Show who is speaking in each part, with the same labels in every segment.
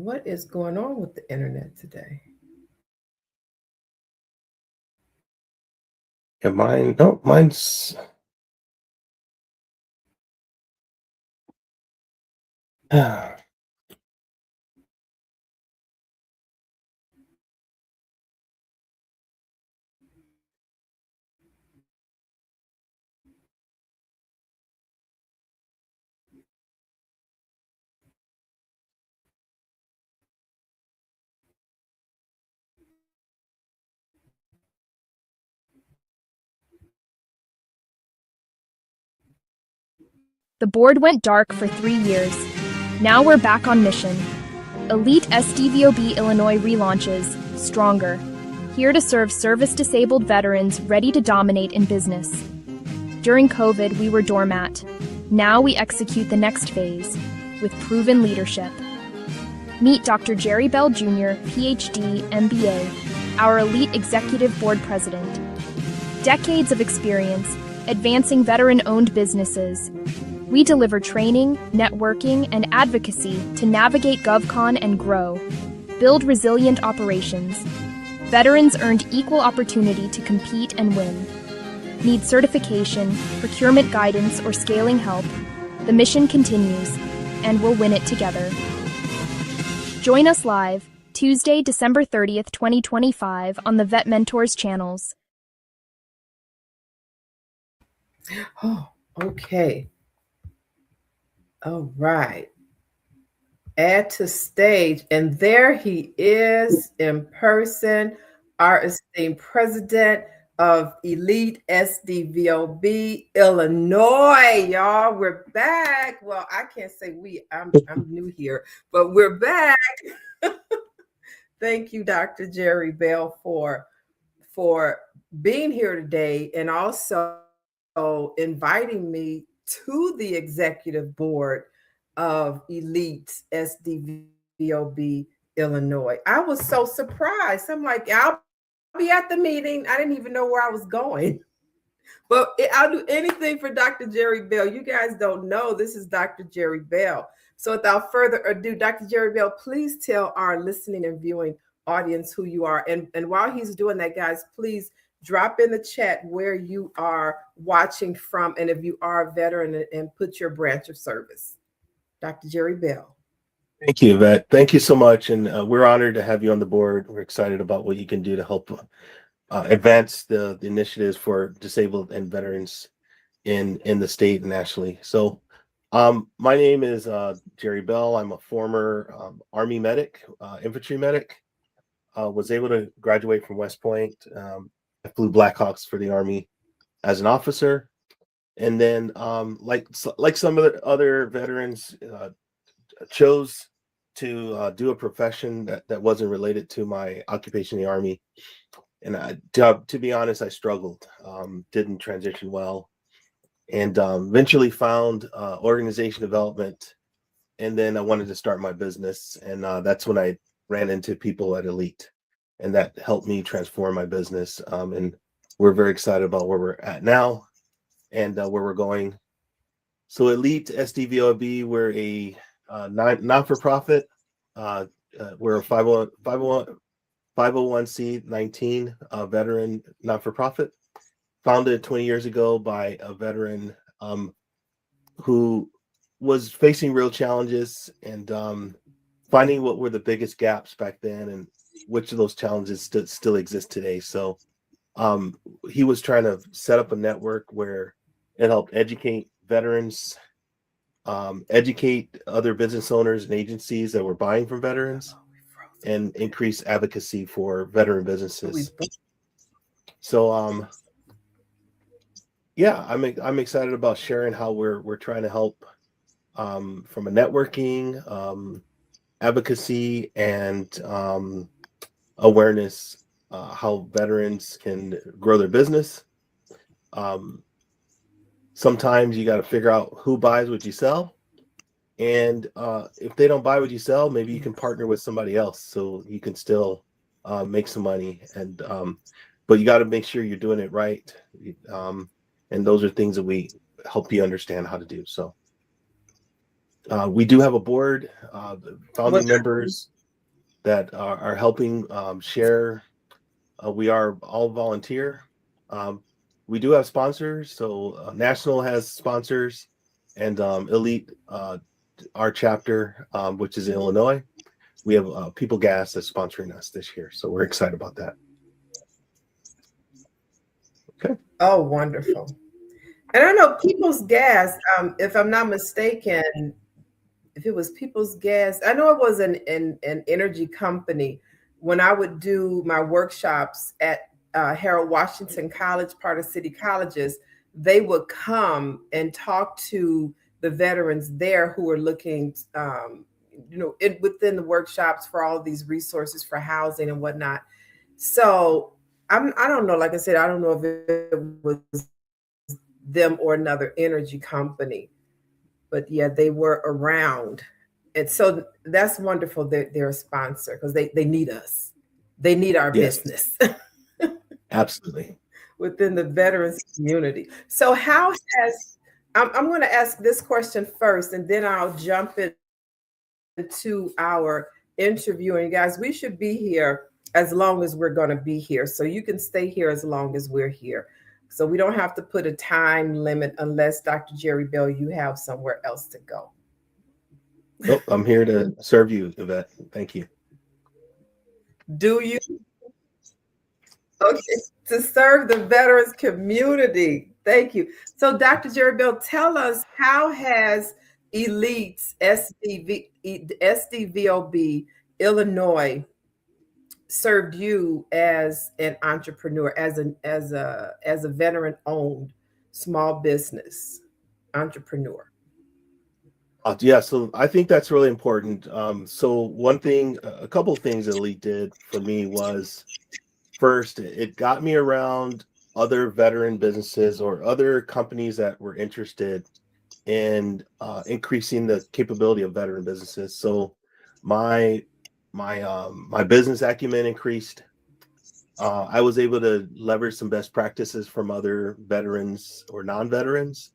Speaker 1: What is going on with the internet today?
Speaker 2: Yeah, mine's
Speaker 3: The board went dark for 3 years. Now we're back on mission. Elite SDVOB Illinois relaunches, stronger. Here to serve service-disabled veterans ready to dominate in business. During COVID, we were doormat. Now we execute the next phase, with proven leadership. Meet Dr. Jerry Bell Jr., PhD, MBA, our elite executive board president. Decades of experience, advancing veteran-owned businesses. We deliver training, networking, and advocacy to navigate GovCon and grow. Build resilient operations. Veterans earned equal opportunity to compete and win. Need certification, procurement guidance, or scaling help? The mission continues, and we'll win it together. Join us live, Tuesday, December 30th, 2025, on the VetMentors channels.
Speaker 1: Oh, okay. All right. Add to stage. And there he is in person, our esteemed president of Elite SDVOB Illinois. Y'all, we're back. Well, I can't say we, I'm new here, but we're back. Thank you, Dr. Jerry Bell, for being here today and also inviting me to the executive board of Elite SDVOB Illinois. I was so surprised. I'm like, I'll be at the meeting. I didn't even know where I was going. But I'll do anything for Dr. Jerry Bell. You guys don't know this is Dr. Jerry Bell. So without further ado, Dr. Jerry Bell, please tell our listening and viewing audience who you are. And while he's doing that, guys, please drop in the chat where you are watching from, and if you are a veteran, and put your branch of service. Dr. Jerry Bell.
Speaker 2: Thank you, Yvette. Thank you so much. And we're honored to have you on the board. We're excited about what you can do to help advance the initiatives for disabled and veterans in the state and nationally. So my name is Jerry Bell. I'm a former Army medic, infantry medic. Was able to graduate from West Point. I flew Blackhawks for the Army as an officer. And then like some of the other veterans, chose to do a profession that wasn't related to my occupation in the Army. And to be honest, I struggled, didn't transition well, and eventually found organization development. And then I wanted to start my business. And that's when I ran into people at Elite. And that helped me transform my business. And we're very excited about where we're at now and where we're going. So Elite SDVOB, we're a non-for-profit. We're a 501c19 veteran not-for-profit, founded 20 years ago by a veteran who was facing real challenges and finding what were the biggest gaps back then and which of those challenges still exist today. So he was trying to set up a network where it helped educate veterans, educate other business owners and agencies that were buying from veterans, and increase advocacy for veteran businesses. So yeah, I'm excited about sharing how we're trying to help from a networking, advocacy, and awareness, how veterans can grow their business. Sometimes you got to figure out who buys what you sell. And if they don't buy what you sell, maybe you can partner with somebody else so you can still make some money. And but you got to make sure you're doing it right. And those are things that we help you understand how to do. So we do have a board, founding members. that are helping share. We are all volunteer. We do have sponsors. So National has sponsors, and Elite, our chapter, which is in Illinois, we have People Gas that's sponsoring us this year. So we're excited about that. Okay.
Speaker 1: Oh, wonderful. And I know People's Gas, if I'm not mistaken, if it was People's Gas, I know it was an energy company. When I would do my workshops at Harold Washington College, part of City Colleges, they would come and talk to the veterans there who were looking, within the workshops for all of these resources for housing and whatnot. So I don't know. Like I said, I don't know if it was them or another energy company, but yeah, they were around. And so that's wonderful that they're a sponsor because they need us. They need our
Speaker 2: Yes,
Speaker 1: business
Speaker 2: absolutely.
Speaker 1: within the veterans community. So how has, I'm going to ask this question first, and then I'll jump into our interview. And guys, we should be here as long as we're going to be here. So you can stay here as long as we're here. So we don't have to put a time limit unless, Dr. Jerry Bell, you have somewhere else to go.
Speaker 2: Nope, I'm here to serve you, Yvette. Thank you.
Speaker 1: Do you? Okay, to serve the veterans community. Thank you. So, Dr. Jerry Bell, tell us, how has Elite's SDVOB Illinois served you as an entrepreneur, as a veteran-owned small business entrepreneur?
Speaker 2: Yeah, so I think that's really important. So one thing, a couple of things that Elite did for me was, first, it got me around other veteran businesses or other companies that were interested in increasing the capability of veteran businesses. So my my business acumen increased. I was able to leverage some best practices from other veterans or non-veterans.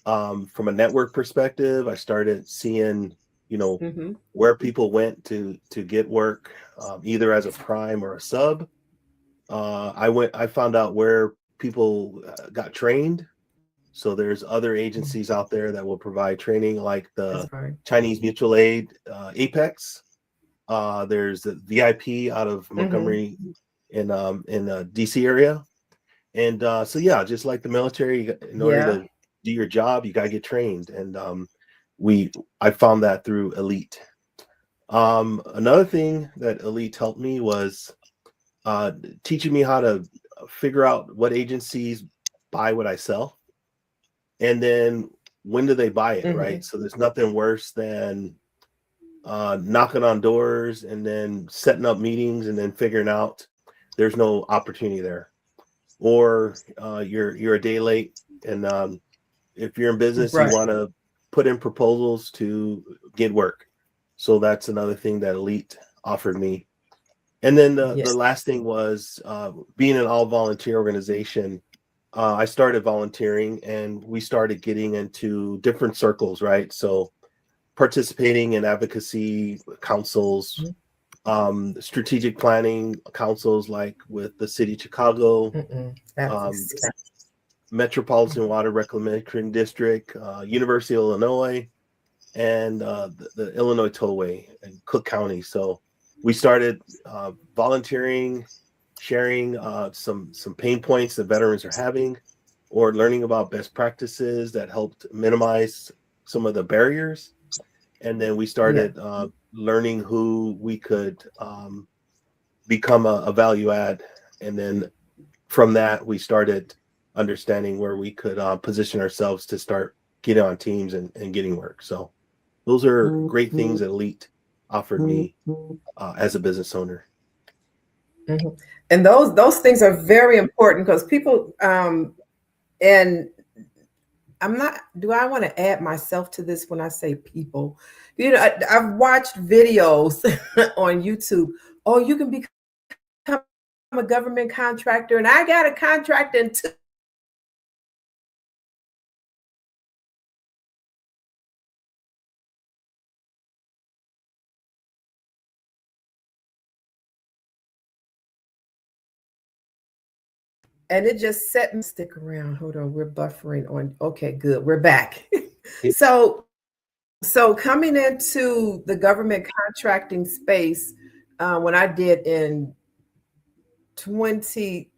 Speaker 2: From a network perspective, I started seeing,
Speaker 1: Mm-hmm.
Speaker 2: where people went to get work, either as a prime or a sub. I found out where people got trained. So there's other agencies out there that will provide training, like
Speaker 1: That's
Speaker 2: the
Speaker 1: right.
Speaker 2: Chinese Mutual Aid, Apex. There's the VIP out of
Speaker 1: Mm-hmm.
Speaker 2: Montgomery in DC area. And so yeah, just like the military, in order
Speaker 1: Yeah.
Speaker 2: to do your job, you got to get trained. And I found that through Elite. Another thing that Elite helped me was teaching me how to figure out what agencies buy what I sell, and then when do they buy it,
Speaker 1: Mm-hmm.
Speaker 2: right? So there's nothing worse than knocking on doors and then setting up meetings and then figuring out there's no opportunity there, or you're a day late, and if you're in business, you
Speaker 1: Right.
Speaker 2: want to put in proposals to get work. So that's another thing that Elite offered me. And then the
Speaker 1: Yes.
Speaker 2: last thing was being an all volunteer organization. I started volunteering, and we started getting into different circles, right? So participating in advocacy councils, strategic planning councils, like with the city of Chicago,
Speaker 1: Mm-mm. That's
Speaker 2: um, Metropolitan Water Reclamation District, University of Illinois, and the Illinois Tollway in Cook County. So we started volunteering, sharing some pain points that veterans are having, or learning about best practices that helped minimize some of the barriers. And then we
Speaker 1: yeah.
Speaker 2: started learning who we could become a value add. And then from that, we started understanding where we could position ourselves to start getting on teams and getting work. So those are great things that Elite offered me as a business owner.
Speaker 1: Mhm. And those things are very important because people, and I'm not, do I want to add myself to this when I say people? I've watched videos on YouTube. Oh, you can become a government contractor, and I got a contract in and it just set me stick around. Hold on, we're buffering on. Okay, good. We're back.
Speaker 2: Yeah.
Speaker 1: So coming into the government contracting space, when I did in 20,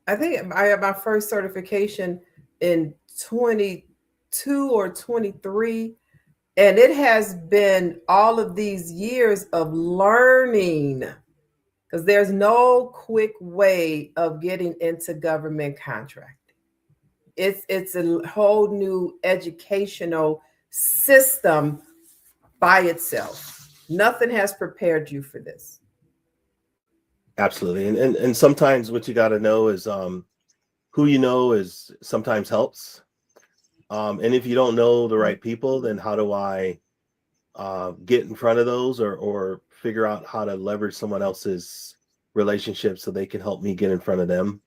Speaker 1: I think I had my first certification in 22 or 23. And it has been all of these years of learning, because there's no quick way of getting into government contracting. It's a whole new educational system by itself. Nothing has prepared you for this.
Speaker 2: Absolutely. And sometimes what you got to know is who you know is sometimes helps. And if you don't know the right people, then how do I get in front of those or figure out how to leverage someone else's relationship so they can help me get in front of them?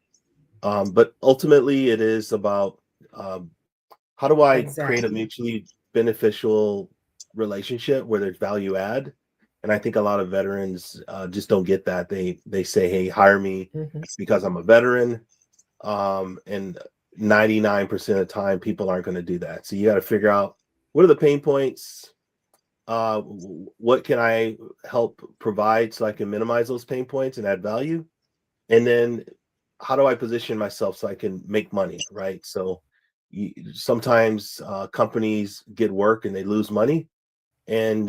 Speaker 2: But ultimately, it is about how do I create a
Speaker 1: Exactly.
Speaker 2: mutually beneficial relationship where there's value add? And I think a lot of veterans just don't get that. They say, "Hey, hire me because I'm a veteran," and 99% of the time, people aren't going to do that. So you got to figure out what are the pain points. What can I help provide so I can minimize those pain points and add value? And then how do I position myself so I can make money, right? So sometimes companies get work and they lose money and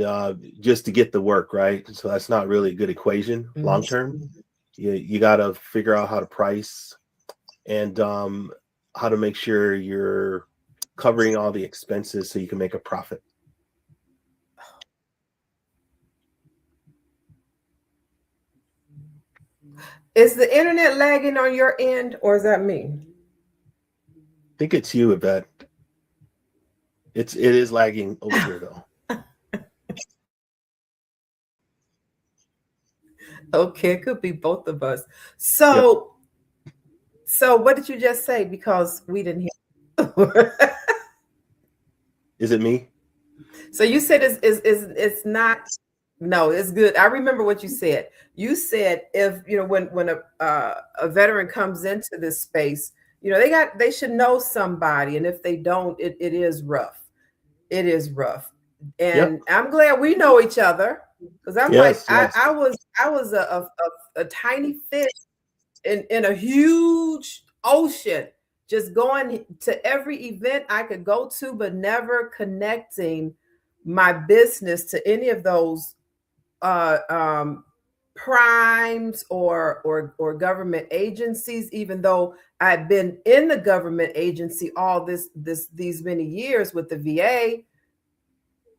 Speaker 2: just to get the work, right? So that's not really a good equation long term. You got to figure out how to price and how to make sure you're covering all the expenses so you can make a profit.
Speaker 1: Is the internet lagging on your end, or is that me?
Speaker 2: I think it's you, Yvette. It is lagging over here though.
Speaker 1: Okay, it could be both of us. So,
Speaker 2: Yep.
Speaker 1: so what did you just say? Because we didn't hear.
Speaker 2: Is it me?
Speaker 1: So you said it's not. No, it's good. I remember what you said. You said if when a veteran comes into this space, they should know somebody, and if they don't, it is rough. It is rough,
Speaker 2: Yep.
Speaker 1: and I'm glad we know each other, because I'm like
Speaker 2: Yes. Yes.
Speaker 1: I was a tiny fish in a huge ocean, just going to every event I could go to, but never connecting my business to any of those uh, um, primes or government agencies. Even though I've been in the government agency all these many years with the VA,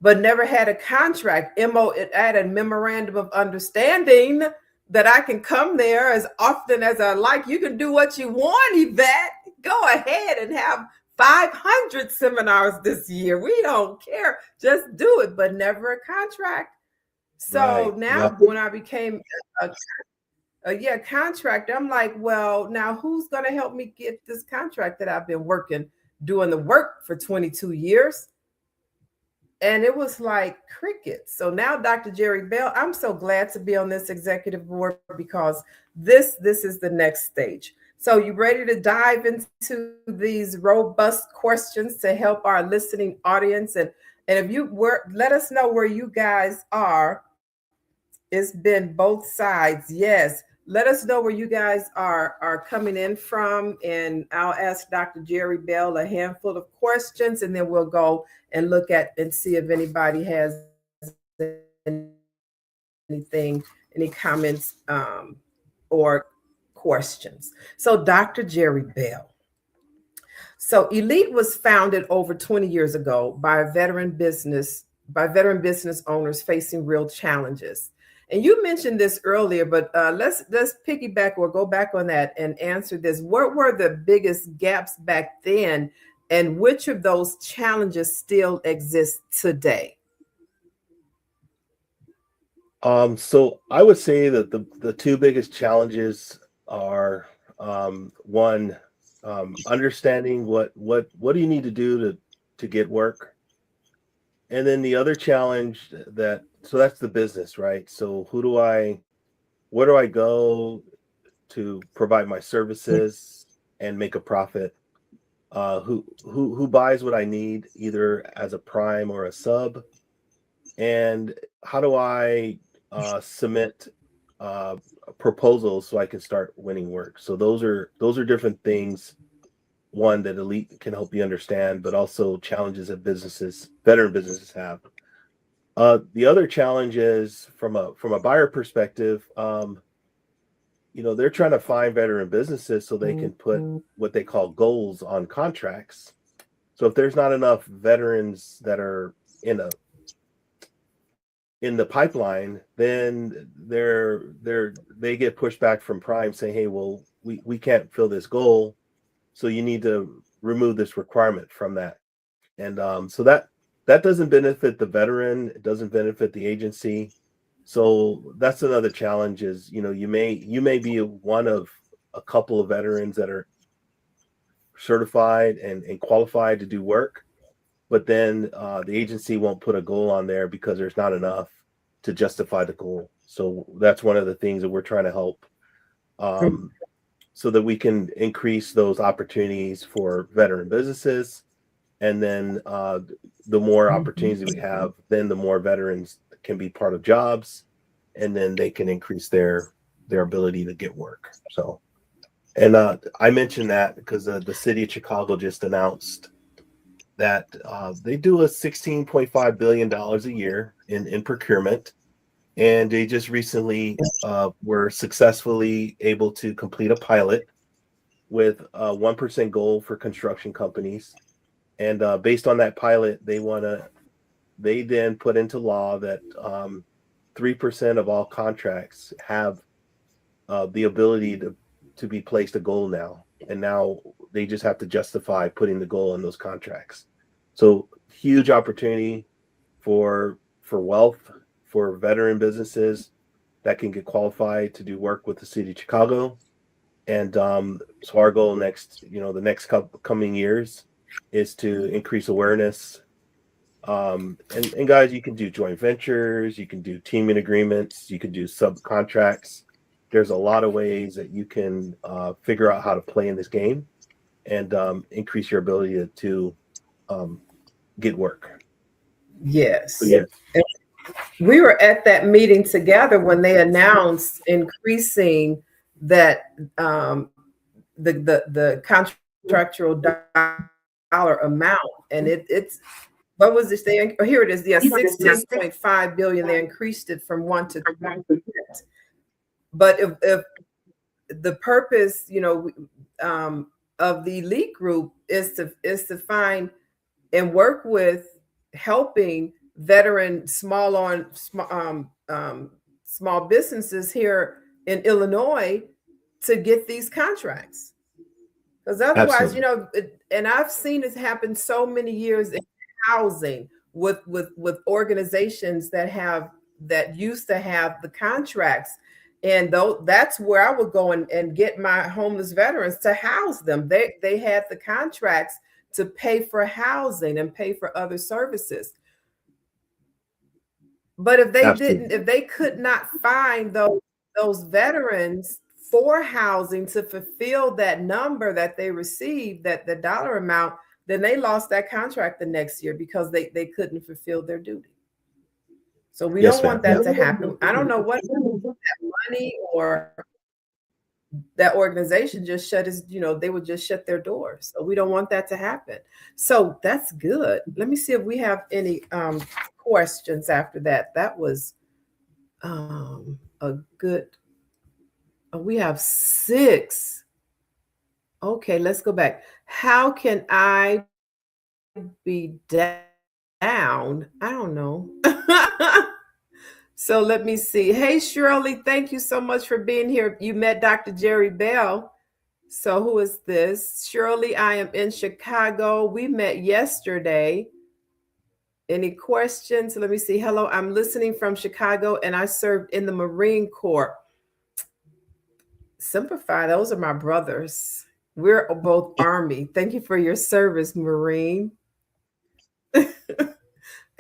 Speaker 1: but never had a contract. It had a memorandum of understanding that I can come there as often as I like. You can do what you want, Yvette. Go ahead and have 500 seminars this year. We don't care. Just do it, but never a contract. So
Speaker 2: Right.
Speaker 1: now
Speaker 2: Yep.
Speaker 1: when I became a contractor, I'm like, well, now who's going to help me get this contract that I've been doing the work for 22 years? And it was like crickets. So now, Dr. Jerry Bell, I'm so glad to be on this executive board, because this is the next stage. So you ready to dive into these robust questions to help our listening audience? And if you were, let us know where you guys are. It's been both sides. Yes. Let us know where you guys are coming in from, and I'll ask Dr. Jerry Bell a handful of questions, and then we'll go and look at and see if anybody has anything, any comments or questions. So, Dr. Jerry Bell. So, Elite was founded over 20 years ago by veteran business owners facing real challenges. And you mentioned this earlier, but let's piggyback or go back on that and answer this. What were the biggest gaps back then, and which of those challenges still exist today?
Speaker 2: So I would say that the two biggest challenges are one, understanding what do you need to do to get work, and then the other challenge so that's the business, right? So where do I go to provide my services? and make a profit. Who buys what I need, either as a prime or a sub, and how do I submit proposals so I can start winning work. So those are different things. One, that Elite can help you understand, but also challenges that veteran businesses have. The other challenge is from a buyer perspective. They're trying to find veteran businesses so they can put what they call goals on contracts. So if there's not enough veterans that are in the pipeline, then they get pushed back from prime saying, hey, well, we can't fill this goal, so you need to remove this requirement from that. And so that doesn't benefit the veteran, it doesn't benefit the agency. So that's another challenge, is you may be one of a couple of veterans that are certified and qualified to do work, but then the agency won't put a goal on there because there's not enough to justify the goal. So that's one of the things that we're trying to help, so that we can increase those opportunities for veteran businesses. And then the more opportunities we have, then the more veterans can be part of jobs, and then they can increase their ability to get work. So, and I mentioned that because the city of Chicago just announced that they do a $16.5 billion a year in procurement. And they just recently were successfly able to complete a pilot with a 1% goal for construction companies. And based on that pilot, they then put into law that 3% of all contracts have the ability to be placed a goal now. And now they just have to justify putting the goal in those contracts. So huge opportunity for wealth, for veteran businesses that can get qualified to do work with the city of Chicago. And so our goal the next coming years is to increase awareness. And guys, you can do joint ventures, you can do teaming agreements, you can do subcontracts. There's a lot of ways that you can figure out how to play in this game and increase your ability to get work.
Speaker 1: Yes.
Speaker 2: So, yes.
Speaker 1: We were at that meeting together when they announced increasing that the contractual dollar amount, and it's what was this thing? Oh, here it is. Yeah, 16.5 billion. They increased it from 1 to 3%. But if the purpose, of the elite group is to find and work with helping veteran small businesses here in Illinois to get these contracts, because otherwise, and I've seen this happen so many years in housing with organizations that used to have the contracts. And that's where I would go and get my homeless veterans to house them. They had the contracts to pay for housing and pay for other services. But if they if they could not find those veterans for housing to fulfill that number that they received, that the dollar amount, then they lost that contract the next year because they couldn't fulfill their duty. So we don't want that to happen. I don't know what that money or that organization just they would just shut their doors. So we don't want that to happen. So that's good. Let me see if we have any questions after that. That was a good. We have 6. Okay, let's go back. How can I be down? I don't know. So let me see. Hey, Shirley, thank you so much for being here. You met Dr. Jerry Bell. So who is this? Shirley, I am in Chicago. We met yesterday. Any questions? Let me see. Hello, I'm listening from Chicago and I served in the Marine Corps. Simplify, those are my brothers. We're both Army. Thank you for your service, Marine.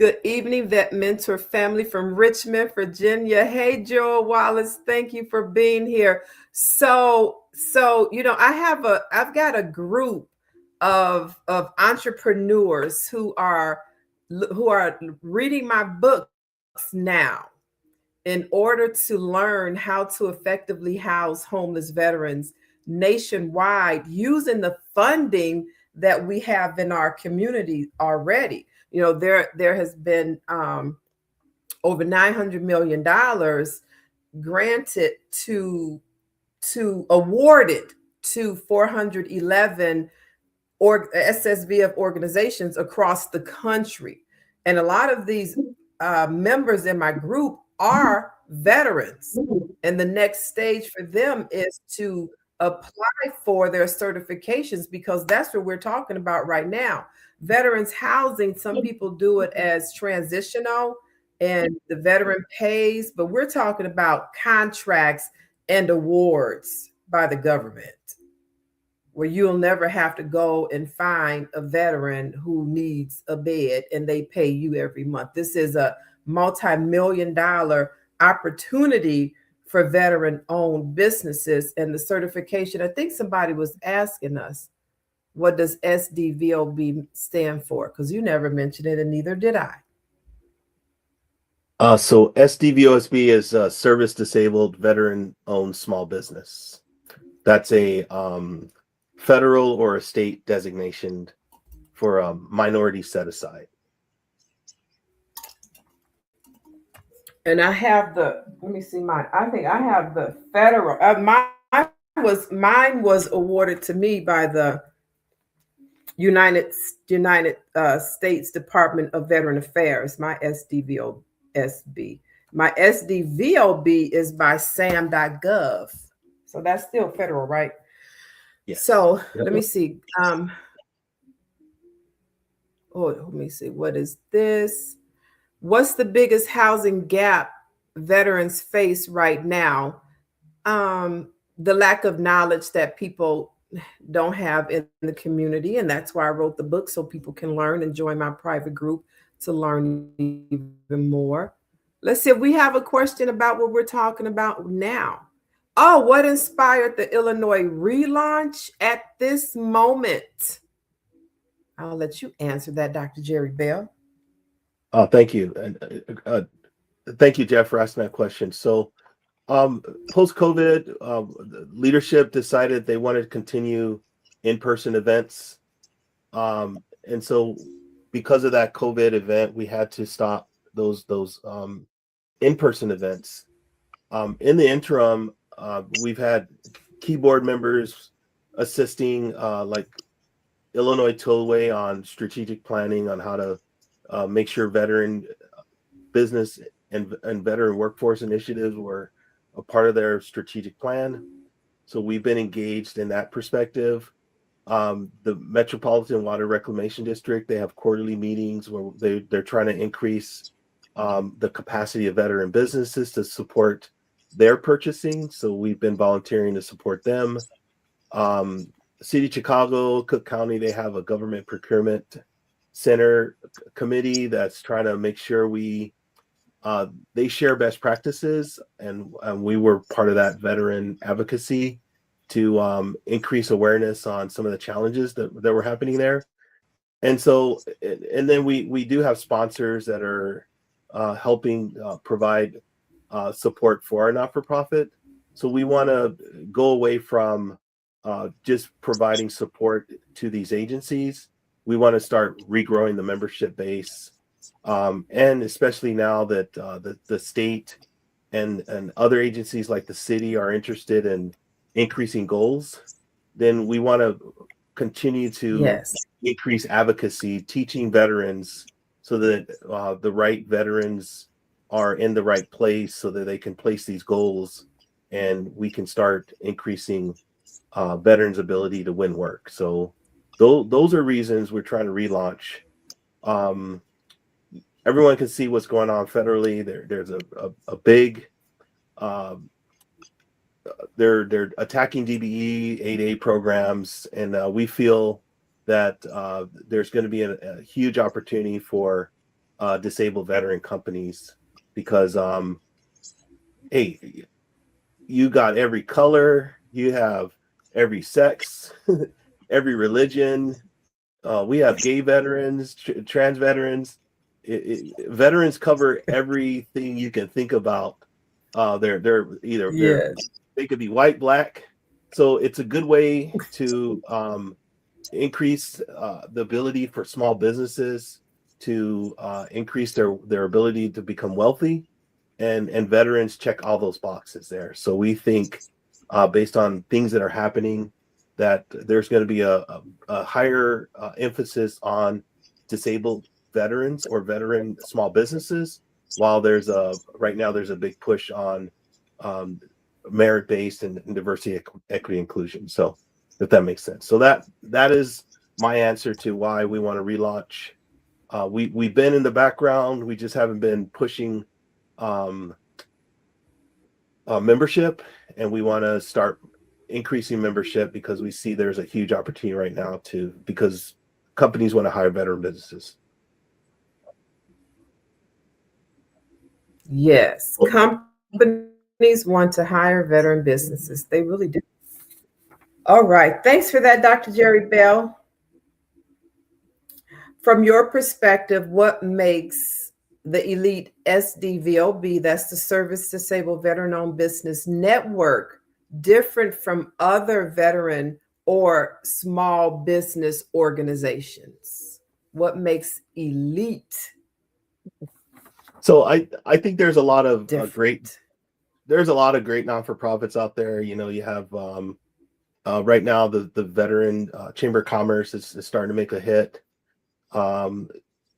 Speaker 1: Good evening, Vet Mentor family from Richmond, Virginia. Hey, Joel Wallace, thank you for being here. So I've got a group of entrepreneurs who are reading my books now in order to learn how to effectively house homeless veterans nationwide using the funding that we have in our community already. There has been over $900 million granted to awarded to 411 SSVF organizations across the country. And a lot of these members in my group are veterans. And the next stage for them is to apply for their certifications, because that's what we're talking about right now. Veterans housing, some people do it as transitional and the veteran pays, but we're talking about contracts and awards by the government, where you'll never have to go and find a veteran who needs a bed and they pay you every month. This is a multi-million-dollar opportunity for veteran-owned businesses. And the certification, I think somebody was asking us, what does SDVOB stand for? Because you never mentioned it and neither did I.
Speaker 2: So SDVOB is a service disabled veteran-owned small business. That's a federal or a state designation for a minority set aside.
Speaker 1: And I have let me see mine. I think I have the federal. Mine was awarded to me by the United States Department of Veteran Affairs, my SDVOB. My SDVOB is by sam.gov. So that's still federal, right?
Speaker 2: Yes.
Speaker 1: So let me see. Let me see. What is this? What's the biggest housing gap veterans face right now? The lack of knowledge that people don't have in the community. And that's why I wrote the book, so people can learn and join my private group to learn even more. Let's see if we have a question about what we're talking about now. Oh, what inspired the Illinois relaunch at this moment? I'll let you answer that, Dr. Jerry Bell.
Speaker 2: Thank you. And thank you, Jeff, for asking that question. So post-COVID, leadership decided they wanted to continue in-person events. And so because of that COVID event, we had to stop those in-person events. In the interim, we've had key board members assisting, like Illinois Tollway, on strategic planning on how to make sure veteran business and veteran workforce initiatives were a part of their strategic plan. So we've been engaged in that perspective. The Metropolitan Water Reclamation District, they have quarterly meetings where they're trying to increase the capacity of veteran businesses to support their purchasing. So we've been volunteering to support them. City of Chicago, Cook County, they have a government procurement center committee that's trying to make sure they share best practices, and we were part of that veteran advocacy to increase awareness on some of the challenges that were happening there. And so, and then we do have sponsors that are helping provide support for our not-for-profit. So we want to go away from just providing support to these agencies. We want to start regrowing the membership base. And especially now that the state and other agencies like the city are interested in increasing goals, then we want to continue to increase advocacy, teaching veterans so that the right veterans are in the right place so that they can place these goals, and we can start increasing veterans' ability to win work. So those are reasons we're trying to relaunch. Everyone can see what's going on federally. There's a big they're attacking DBE 8A programs, and we feel that there's going to be a huge opportunity for disabled veteran companies because, hey, you got every color, you have every sex, every religion. We have gay veterans, trans veterans. Veterans cover everything you can think about. They're either
Speaker 1: Yes.
Speaker 2: they could be white, black. So it's a good way to increase the ability for small businesses to increase their ability to become wealthy, and veterans check all those boxes there. So we think, based on things that are happening, that there's going to be a higher emphasis on disabled veterans or veteran small businesses, while right now there's a big push on merit-based and diversity, equity, inclusion. So if that makes sense. So that is my answer to why we want to relaunch. We've been in the background. We just haven't been pushing membership, and we want to start increasing membership because we see there's a huge opportunity right now because companies want to hire veteran businesses.
Speaker 1: Yes, companies want to hire veteran businesses. They really do. All right. Thanks for that, Dr. Jerry Bell. From your perspective, what makes the Elite SDVOB, that's the Service Disabled Veteran-Owned Business Network, different from other veteran or small business organizations? What makes Elite
Speaker 2: So I think there's a lot of
Speaker 1: different?
Speaker 2: there's a lot of great non-for-profits out there. You know, you have right now the veteran Chamber of Commerce is starting to make a hit.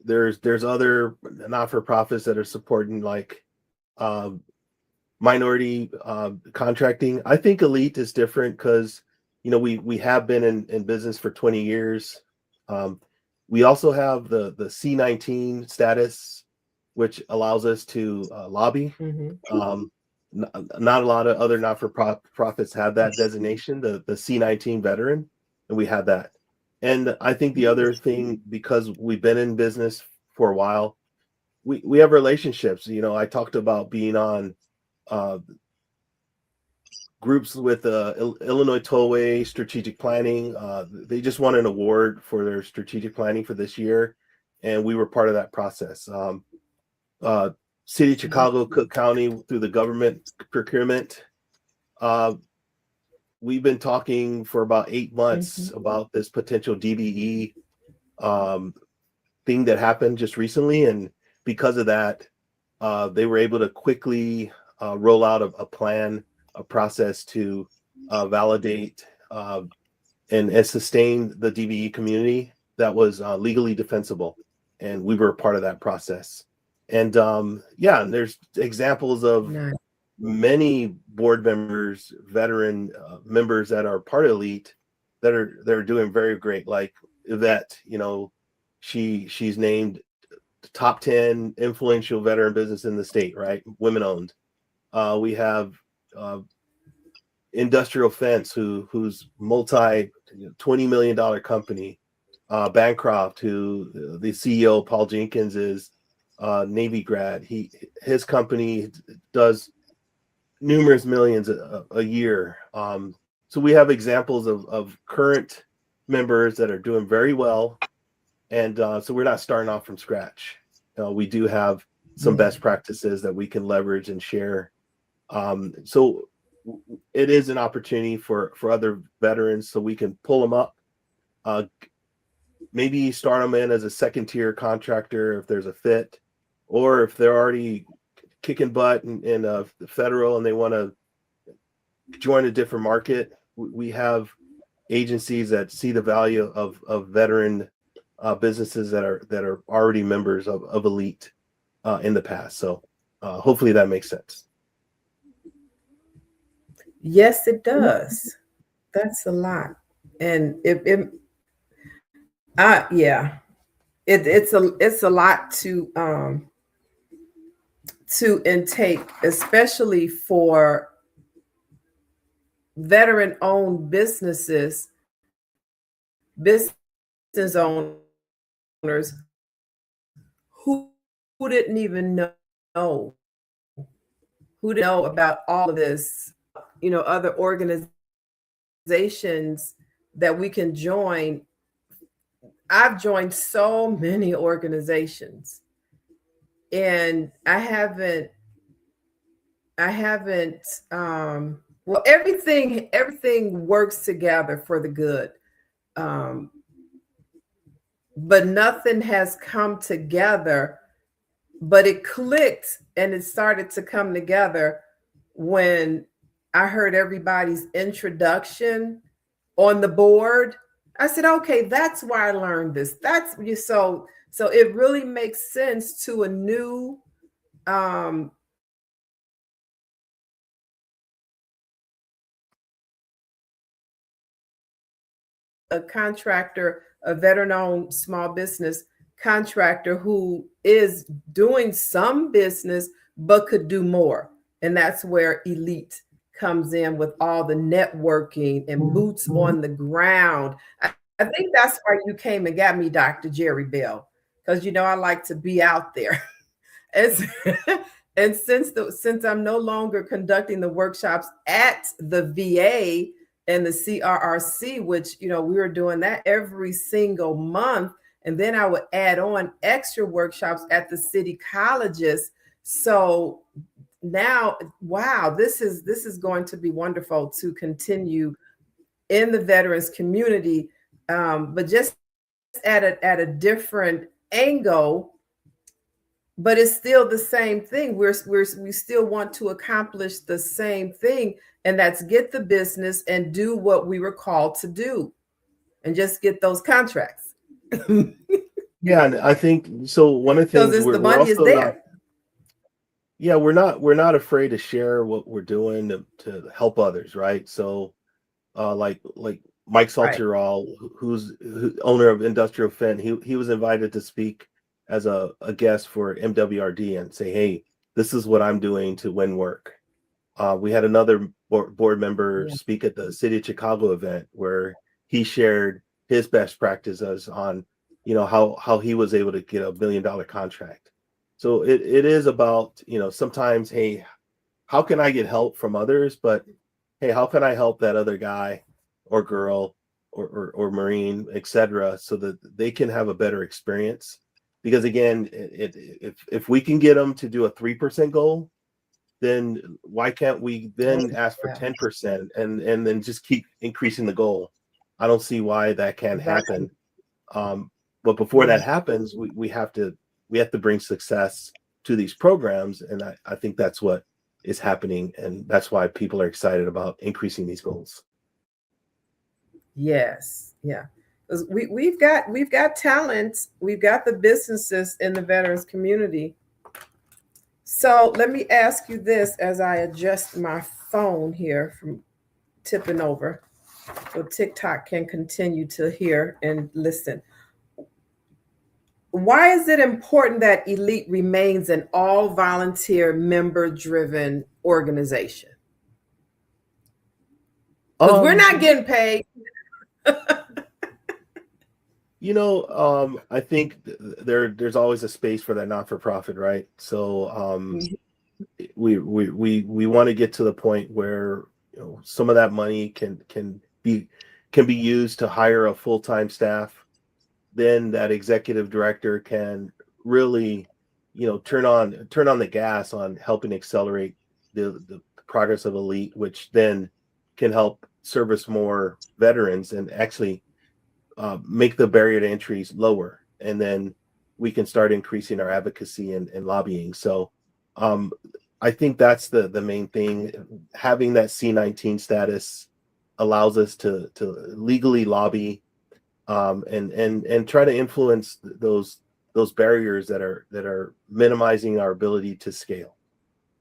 Speaker 2: There's other not-for-profits that are supporting like minority contracting. I think Elite is different because, you know, we have been in business for 20 years. We also have the C19 status, which allows us to lobby.
Speaker 1: Mm-hmm.
Speaker 2: Not a lot of other not-for-profits have that designation, the C19 veteran, and we have that. And I think the other thing, because we've been in business for a while, we have relationships. You know, I talked about being on groups with Illinois Tollway Strategic Planning. They just won an award for their strategic planning for this year, and we were part of that process. City of Chicago, Cook County, through the government procurement. We've been talking for about 8 months about this potential DBE thing that happened just recently, and because of that, they were able to quickly roll out a plan, a process to validate and sustain the DBE community that was legally defensible, and we were a part of that process. And yeah, there's examples of many board members, veteran members that are part of Elite that are doing very great. Like Yvette, you know, she's named top 10 influential veteran business in the state, right? Women owned. We have Industrial Fence, who's multi $20 million company. Bancroft, who the CEO Paul Jenkins is Navy grad. His company does numerous millions a year. So we have examples of current members that are doing very well, and so we're not starting off from scratch. We do have some best practices that we can leverage and share. So it is an opportunity for other veterans, so we can pull them up. Maybe start them in as a second tier contractor if there's a fit, or if they're already kicking butt in federal and they want to join a different market. We have agencies that see the value of veteran businesses that are already members of Elite in the past. So hopefully that makes sense.
Speaker 1: Yes, it does. That's a lot. And yeah, it's a lot to intake, especially for veteran-owned business owners who who didn't even know, who didn't know about all of this, other organizations that we can join. I've joined so many organizations, and I haven't well, everything works together for the good. But nothing has come together, but it clicked and it started to come together when I heard everybody's introduction on the board. I said, okay, that's why I learned this. That's so it really makes sense to a new a contractor, a veteran-owned small business contractor who is doing some business but could do more. And that's where Elite comes in with all the networking and boots on the ground. I think that's why you came and got me, Dr. Jerry Bell, because I like to be out there. And since I'm no longer conducting the workshops at the VA and the CRRC, which we were doing that every single month, and then I would add on extra workshops at the city colleges. So now, wow, this is going to be wonderful to continue in the veterans community, but just at a different angle. But it's still the same thing. We still want to accomplish the same thing, and that's get the business and do what we were called to do, and just get those contracts.
Speaker 2: Yeah, and I think so. One of the things
Speaker 1: the money is there.
Speaker 2: We're not afraid to share what we're doing to help others, right? So, like Mike Salterall, who's owner of Industrial Fen, he was invited to speak as a guest for MWRD and say, hey, this is what I'm doing to win work. We had another board member speak at the City of Chicago event where he shared his best practices on, how he was able to get $1 million contract. So it is about, sometimes, hey, how can I get help from others? But hey, how can I help that other guy or girl or Marine, et cetera, so that they can have a better experience? Because again, if we can get them to do a 3% goal, then why can't we then ask for 10% and then just keep increasing the goal? I don't see why that can't happen. But before that happens, we have to bring success to these programs, and I think that's what is happening, and that's why people are excited about increasing these goals.
Speaker 1: Yes, yeah. We've got talent, we've got the businesses in the veterans community. So let me ask you this as I adjust my phone here from tipping over, so TikTok can continue to hear and listen. Why is it important that Elite remains an all volunteer, member driven organization? Because we're not getting paid.
Speaker 2: I think there's always a space for that not-for-profit, right? So we want to get to the point where some of that money can be used to hire a full-time staff. Then that executive director can really turn on the gas on helping accelerate the progress of Elite, which then can help service more veterans and actually make the barrier to entry lower, and then we can start increasing our advocacy and lobbying. So I think that's the main thing. Having that C19 status allows us to legally lobby and try to influence those barriers that are minimizing our ability to scale.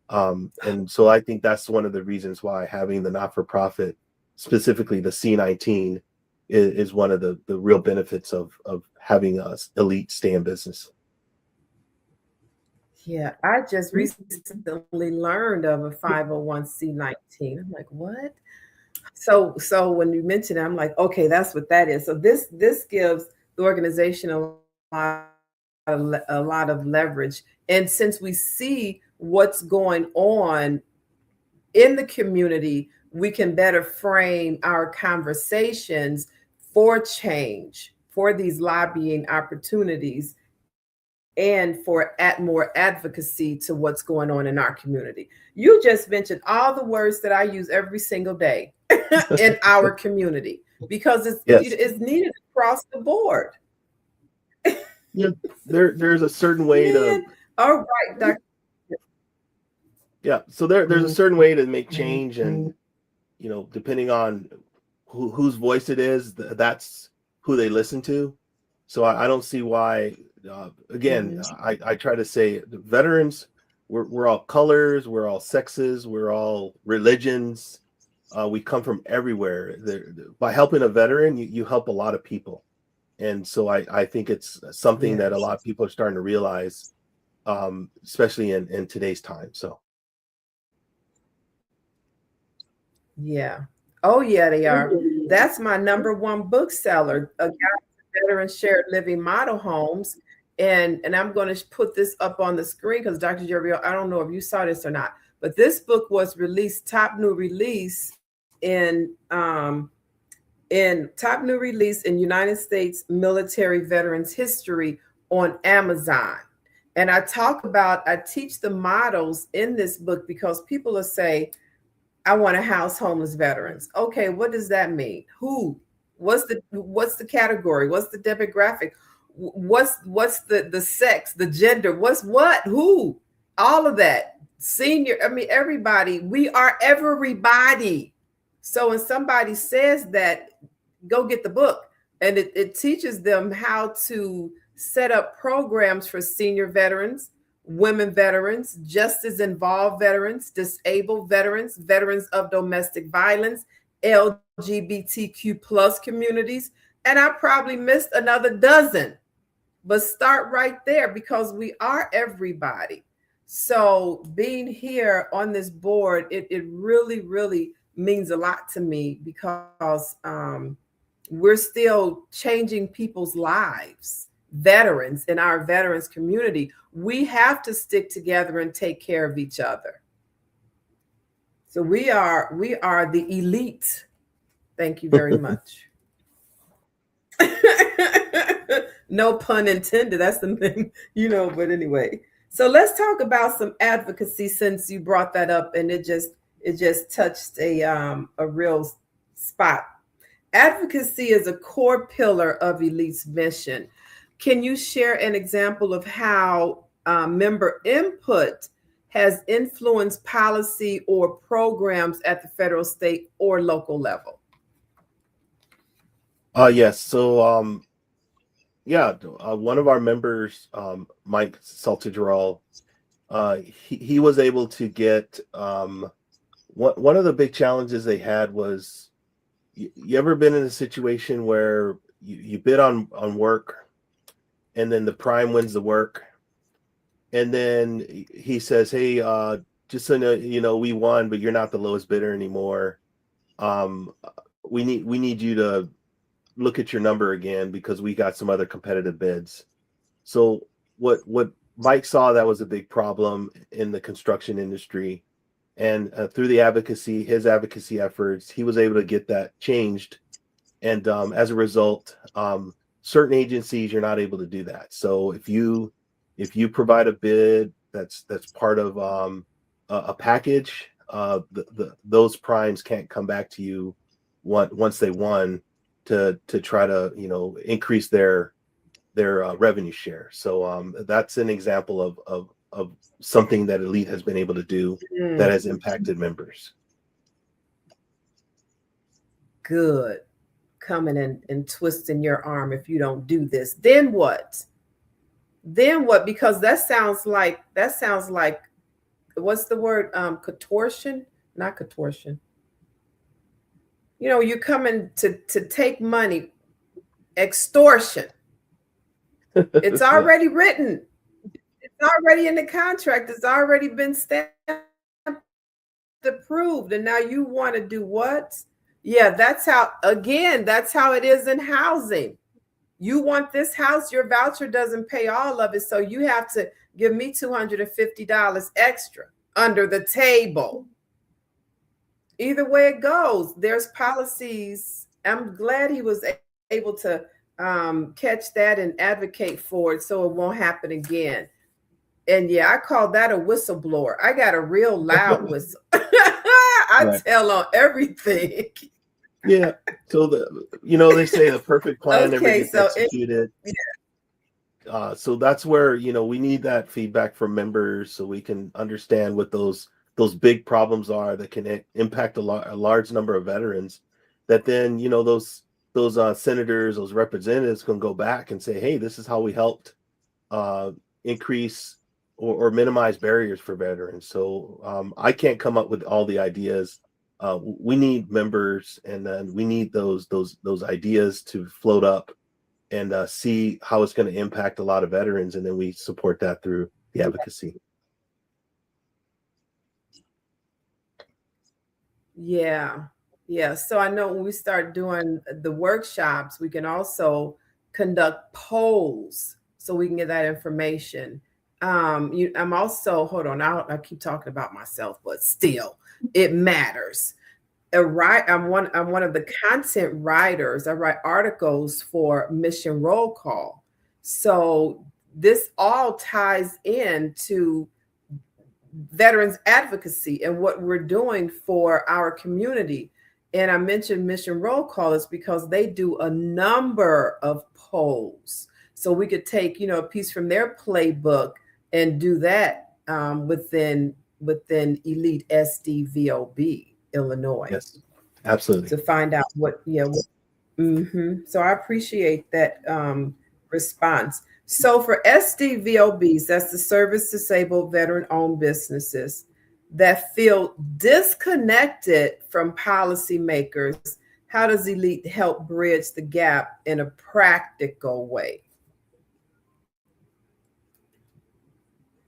Speaker 2: And so I think that's one of the reasons why having the not-for-profit, specifically the C19, is one of the real benefits of having us Elite stay in business.
Speaker 1: Yeah, I just recently learned of a 501c19. I'm like, what? So when you mentioned it, I'm like, okay, that's what that is. So this gives the organization a lot of leverage. And since we see what's going on in the community, we can better frame our conversations for change, for these lobbying opportunities, and for more advocacy to what's going on in our community. You just mentioned all the words that I use every single day in our community, because it's needed across the board.
Speaker 2: Yeah, there's a certain way to.
Speaker 1: All right, Dr.
Speaker 2: Yeah, so there's a certain way to make change, and depending on whose voice it is, that's who they listen to. So I don't see why. Again, I try to say the veterans, we're all colors, we're all sexes, we're all religions. We come from everywhere. By helping a veteran, you help a lot of people. And so I think it's something that a lot of people are starting to realize, especially in today's time. So.
Speaker 1: Yeah. Oh, yeah, they are. That's my #1 bookseller, A Guide to Veteran Shared Living Model Homes. And I'm going to put this up on the screen because Dr. Jerry, I don't know if you saw this or not, but this book was released, top new release in United States military veterans history on Amazon. And I teach the models in this book because people will say, I want to house homeless veterans. Okay, what does that mean? Who? What's the category? What's the demographic? What's the sex, the gender? Who? All of that. Senior, everybody. We are everybody. So when somebody says that, go get the book. And it teaches them how to set up programs for senior veterans, women veterans, justice involved veterans, disabled veterans, veterans of domestic violence, LGBTQ plus communities. And I probably missed another dozen, but start right there because we are everybody. So being here on this board, it really, really means a lot to me because we're still changing people's lives. Veterans in our veterans community, we have to stick together and take care of each other. So we are the elite. Thank you very much. No pun intended. That's the thing, but anyway. So let's talk about some advocacy since you brought that up and it just touched a real spot. Advocacy is a core pillar of Elite's mission. Can you share an example of how member input has influenced policy or programs at the federal, state, or local level?
Speaker 2: Yes. So, one of our members, Mike Saltidrol, he was able to get one of the big challenges they had was, you ever been in a situation where you bid on work and then the prime wins the work, and then he says, hey, just so you know, we won, but you're not the lowest bidder anymore. We need you to look at your number again because we got some other competitive bids. So what Mike saw, that was a big problem in the construction industry, and through his advocacy efforts, he was able to get that changed. And as a result, certain agencies, you're not able to do that. So if you provide a bid that's part of a package, those primes can't come back to you once they won to try to increase their revenue share. So that's an example of something that Elite has been able to do that has impacted members.
Speaker 1: Good. Coming and twisting your arm if you don't do this. Then what? Because that sounds like what's the word? Contortion? Not contortion. You're coming to take money. Extortion. It's already written. It's already in the contract. It's already been stamped, approved. And now you want to do what? Yeah, that's how it is in housing. You want this house, your voucher doesn't pay all of it. So you have to give me $250 extra under the table. Either way it goes, there's policies. I'm glad he was able to catch that and advocate for it so it won't happen again. And yeah, I call that a whistleblower. I got a real loud whistle. I
Speaker 2: Right.
Speaker 1: tell on everything.
Speaker 2: Yeah. So they say the perfect plan never
Speaker 1: Okay,
Speaker 2: gets
Speaker 1: so
Speaker 2: executed. So that's where, we need that feedback from members so we can understand what those big problems are that can impact a large number of veterans. That then, those senators, those representatives can go back and say, hey, this is how we helped increase or minimize barriers for veterans. So I can't come up with all the ideas. We need members, and then we need those ideas to float up and see how it's going to impact a lot of veterans, and then we support that through the advocacy.
Speaker 1: Yeah. So I know when we start doing the workshops, we can also conduct polls so we can get that information. I'm also, hold on, I keep talking about myself, but still, it matters. I'm one of the content writers. I write articles for Mission Roll Call. So this all ties into veterans advocacy and what we're doing for our community. And I mentioned Mission Roll Call is because they do a number of polls. So we could take, a piece from their playbook and do that within Elite SDVOB Illinois.
Speaker 2: Yes, absolutely.
Speaker 1: To find out So I appreciate that response. So for SDVOBs, that's the service disabled veteran owned businesses that feel disconnected from policymakers, how does Elite help bridge the gap in a practical way?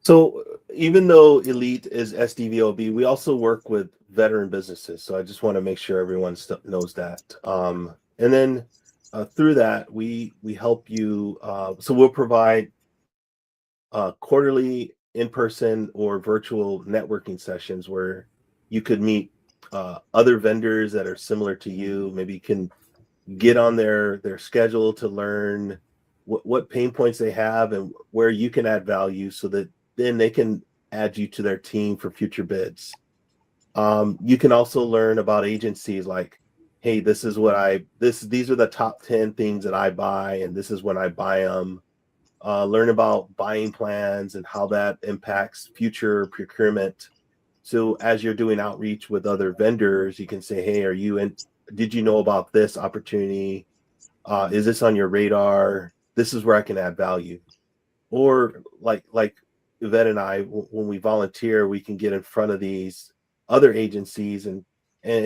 Speaker 2: So even though Elite is SDVOB, we also work with veteran businesses. So I just want to make sure everyone knows that. And then through that, we help you. So we'll provide quarterly in-person or virtual networking sessions where you could meet other vendors that are similar to you. Maybe you can get on their schedule to learn what pain points they have and where you can add value, so that then they can add you to their team for future bids. You can also learn about agencies like, hey, these are the top 10 things that I buy, and this is when I buy them. Learn about buying plans and how that impacts future procurement. So as you're doing outreach with other vendors, you can say, hey, did you know about this opportunity? Is this on your radar? This is where I can add value. Or like Yvette and I, when we volunteer, we can get in front of these other agencies and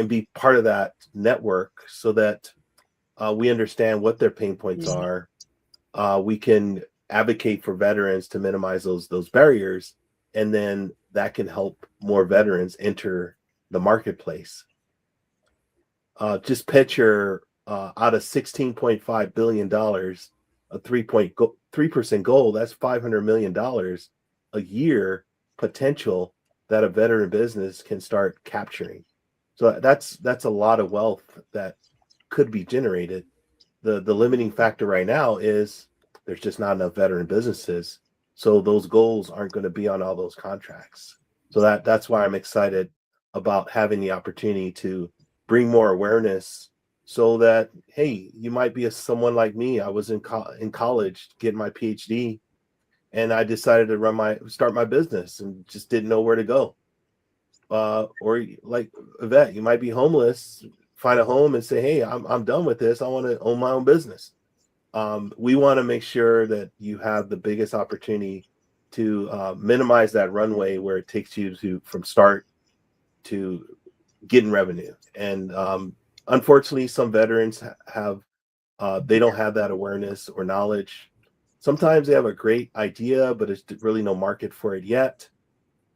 Speaker 2: be part of that network, so that we understand what their pain points are. We can advocate for veterans to minimize those barriers, and then that can help more veterans enter the marketplace. Just picture out of $16.5 billion, a 3% goal, that's $500 million a year potential that a veteran business can start capturing. So that's a lot of wealth that could be generated. The limiting factor right now is there's just not enough veteran businesses. So those goals aren't going to be on all those contracts. So that's why I'm excited about having the opportunity to bring more awareness, so that, hey, you might be someone like me. I was in college getting my PhD, and I decided to start my business and just didn't know where to go. Or like Yvette, you might be homeless, find a home and say, hey, I'm done with this. I want to own my own business. We want to make sure that you have the biggest opportunity to minimize that runway where it takes you from start to getting revenue. And unfortunately, some veterans they don't have that awareness or knowledge. Sometimes they have a great idea, but there's really no market for it yet.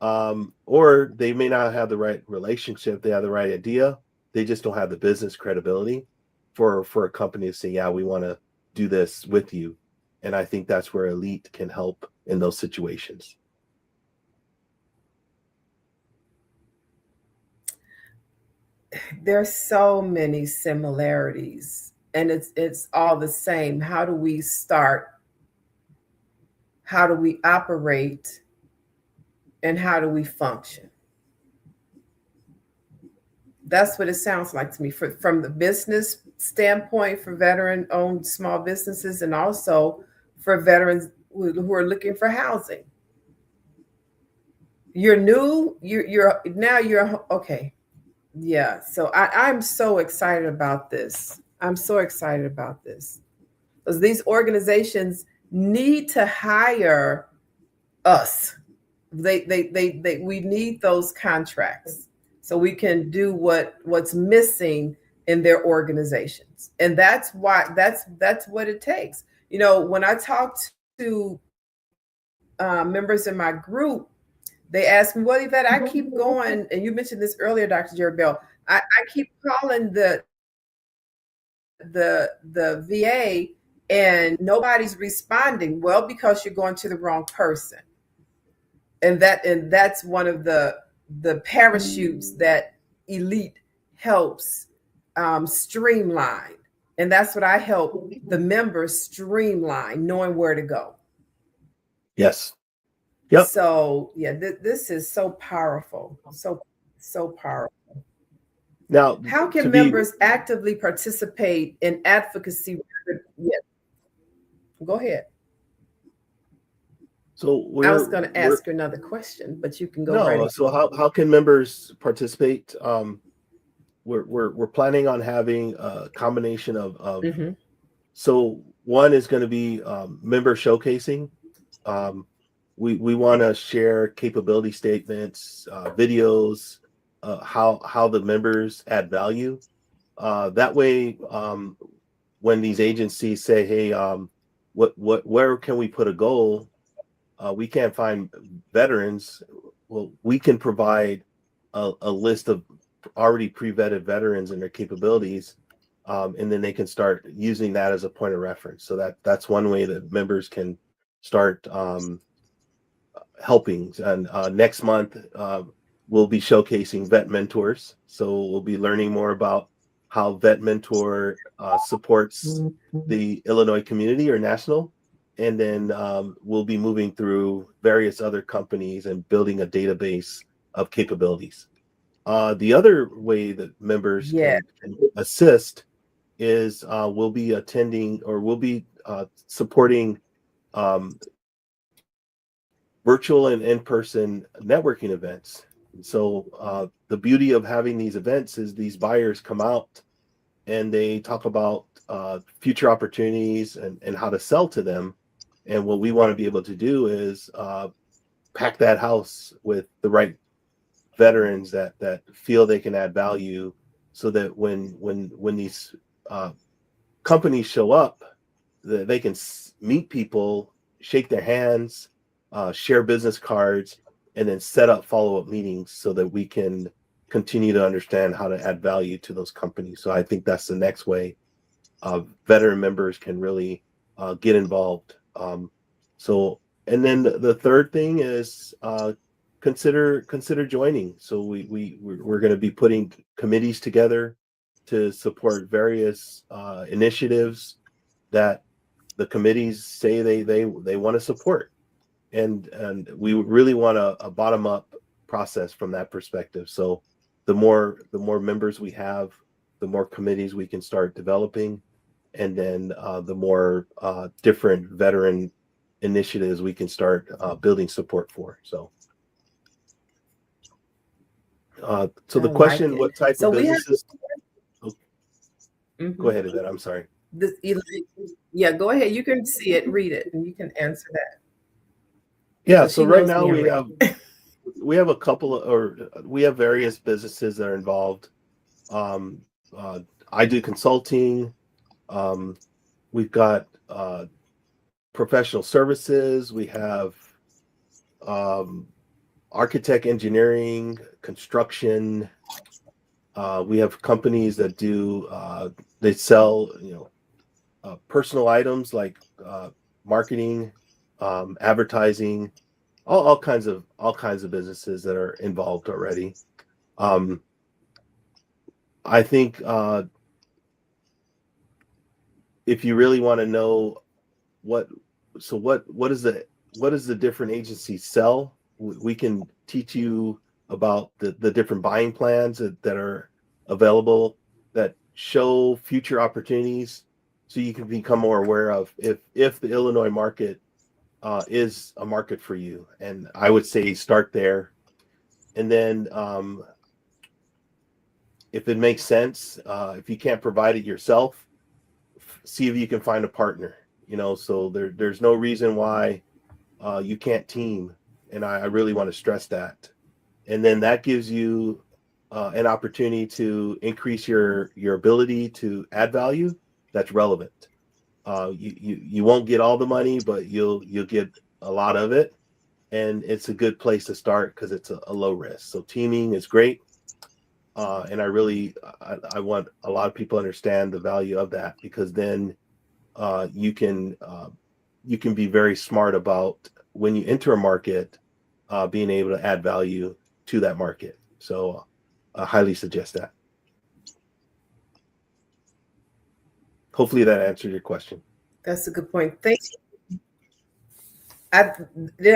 Speaker 2: Or they may not have the right relationship. They have the right idea. They just don't have the business credibility for a company to say, yeah, we want to do this with you. And I think that's where Elite can help in those situations.
Speaker 1: There's so many similarities, and it's all the same. How do we start? How do we operate? And how do we function? That's what it sounds like to me, from the business standpoint, for veteran-owned small businesses, and also for veterans who are looking for housing. You're new. You're okay. Yeah. So I'm so excited about this. I'm so excited about this, because these organizations need to hire us. We need those contracts so we can do what's missing in their organizations. And that's what it takes. When I talk to members in my group, they ask me, well, Yvette, I keep going, and you mentioned this earlier, Dr. Jerry Bell, I keep calling the VA and nobody's responding. Well, because you're going to the wrong person. And that's one of the parachutes that Elite helps streamline. And that's what I help the members streamline, knowing where to go.
Speaker 2: Yes. Yep.
Speaker 1: So yeah, this is so powerful. So powerful.
Speaker 2: Now,
Speaker 1: how can members actively participate in advocacy? Yeah. Go ahead.
Speaker 2: So
Speaker 1: I was going to ask you another question, but you can go.
Speaker 2: No. So how can members participate? We're planning on having a combination of
Speaker 1: mm-hmm.
Speaker 2: So one is going to be member showcasing. We want to share capability statements, videos, how the members add value. That way, when these agencies say, "Hey, where can we put a goal?" We can't find veterans. Well, we can provide a list of already pre-vetted veterans and their capabilities, and then they can start using that as a point of reference. So that's one way that members can start helping. And next month, we'll be showcasing VetMentors. So we'll be learning more about how VetMentor supports the Illinois community or national. And then we'll be moving through various other companies and building a database of capabilities. The other way that members can assist is we'll be attending, or we'll be supporting virtual and in-person networking events. So the beauty of having these events is these buyers come out and they talk about future opportunities and how to sell to them. And what we want to be able to do is pack that house with the right veterans that feel they can add value, so that when these companies show up, that they can meet people, shake their hands, share business cards, and then set up follow-up meetings so that we can continue to understand how to add value to those companies. So I think that's the next way veteran members can really get involved. And then the third thing is consider joining. So we're going to be putting committees together to support various initiatives that the committees say they want to support, and we really want a bottom up process from that perspective. So the more members we have, the more committees we can start developing, and then the more different veteran initiatives we can start building support for. So the question, what type of businesses? Go ahead, Yvette. I'm sorry.
Speaker 1: Go ahead. You can see it, read it, and you can answer that.
Speaker 2: Yeah. So right now we have a couple we have various businesses that are involved. I do consulting. We've got professional services. We have architect, engineering, construction. We have companies that do they sell personal items like marketing, advertising, all kinds of businesses that are involved already. I think if you really want to know what does the different agencies sell, we can teach you about the different buying plans that are available that show future opportunities, so you can become more aware of if the Illinois market is a market for you. And I would say start there, and then if it makes sense, if you can't provide it yourself, see if you can find a partner. So there's no reason why you can't team, and I really want to stress that. And then that gives you an opportunity to increase your ability to add value that's relevant. You won't get all the money, but you'll get a lot of it, and it's a good place to start because it's a low risk. So teaming is great, and I want a lot of people to understand the value of that, because then you can be very smart about when you enter a market, being able to add value to that market. So I highly suggest that. Hopefully that answered your question.
Speaker 1: That's a good point. Thank you.